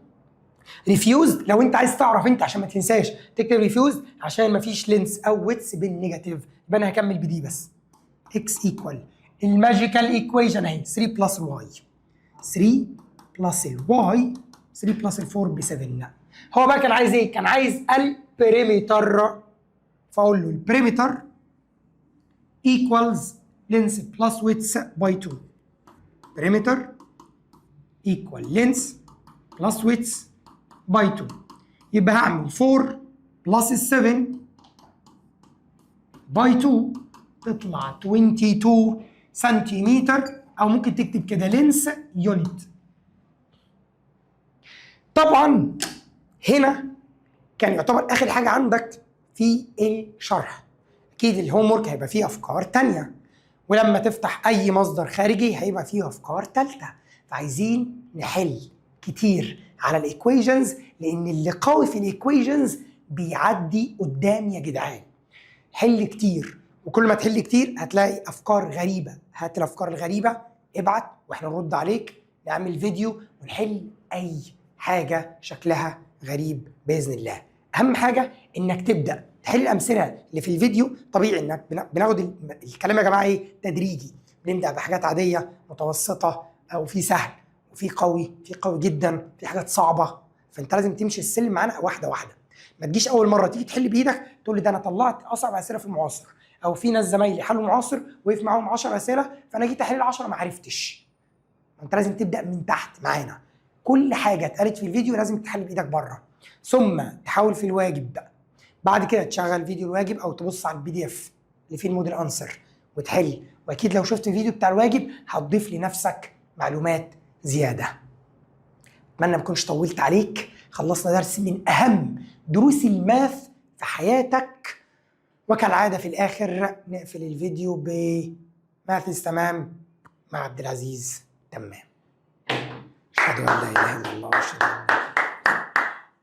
ريفيوزد. لو انت عايز تعرف انت عشان ما تنساش تكتب ريفيوزد عشان مفيش لينس او ويتس بالنيجاتيف. يبقى انا هكمل بدي بس. اكس ايكوال الماجيكال ايكويشن اهي 3 بلس الواي. 3 بلس الواي 3 بلس ال4 ب 7. هو بقى كان عايز ايه؟ كان عايز البريمتر. فاقول له البريمتر equals length plus width by 2. perimeter equal length plus width by 2. يبقى هعمل 4 plus 7 by 2 تطلع 22 سنتيمتر، او ممكن تكتب كده لينس يونت. طبعا هنا كان يعتبر اخر حاجه عندك في الشرح. اكيد الهوم ورك هيبقى فيه افكار تانية، ولما تفتح اي مصدر خارجي هيبقى فيه افكار تالتة. فعايزين نحل كتير على الايكويشنز، لان اللي قوي في الايكويشنز بيعدي قدام يا جدعان. حل كتير، وكل ما تحل كتير هتلاقي افكار غريبه. هات الافكار الغريبه ابعت واحنا نرد عليك، نعمل فيديو ونحل اي حاجه شكلها غريب باذن الله. اهم حاجه انك تبدا تحل الامثله اللي في الفيديو. طبيعي انك بناخد الكلام يا جماعه ايه تدريجي. بنبدا بحاجات عاديه متوسطه، او في سهل وفي قوي، في قوي جدا، في حاجات صعبه. فانت لازم تمشي السلم معانا واحده واحده. ما تجيش اول مره تيجي تحل بايدك تقول لي ده انا طلعت اصعب اسئله في المعاصر، او في ناس زمايلي حلوا معاصر وقف معاهم 10 اسئله فانا جيت احل ال10 ما عرفتش. انت لازم تبدا من تحت معانا. كل حاجه اتقالت في الفيديو لازم تحل بايدك بره، ثم تحاول في الواجب بقى. بعد كده تشغل فيديو الواجب او تبص على الPDF اللي فيه الموديل انسر وتحل. واكيد لو شفت الفيديو بتاع الواجب هتضيف لنفسك معلومات زياده. اتمنى ما اكونش طولت عليك. خلصنا درس من اهم دروس الماث في حياتك، وكالعاده في الاخر نقفل الفيديو بماثس تمام مع عبد العزيز تمام. اشهد ان لا اله الا الله واشهد ان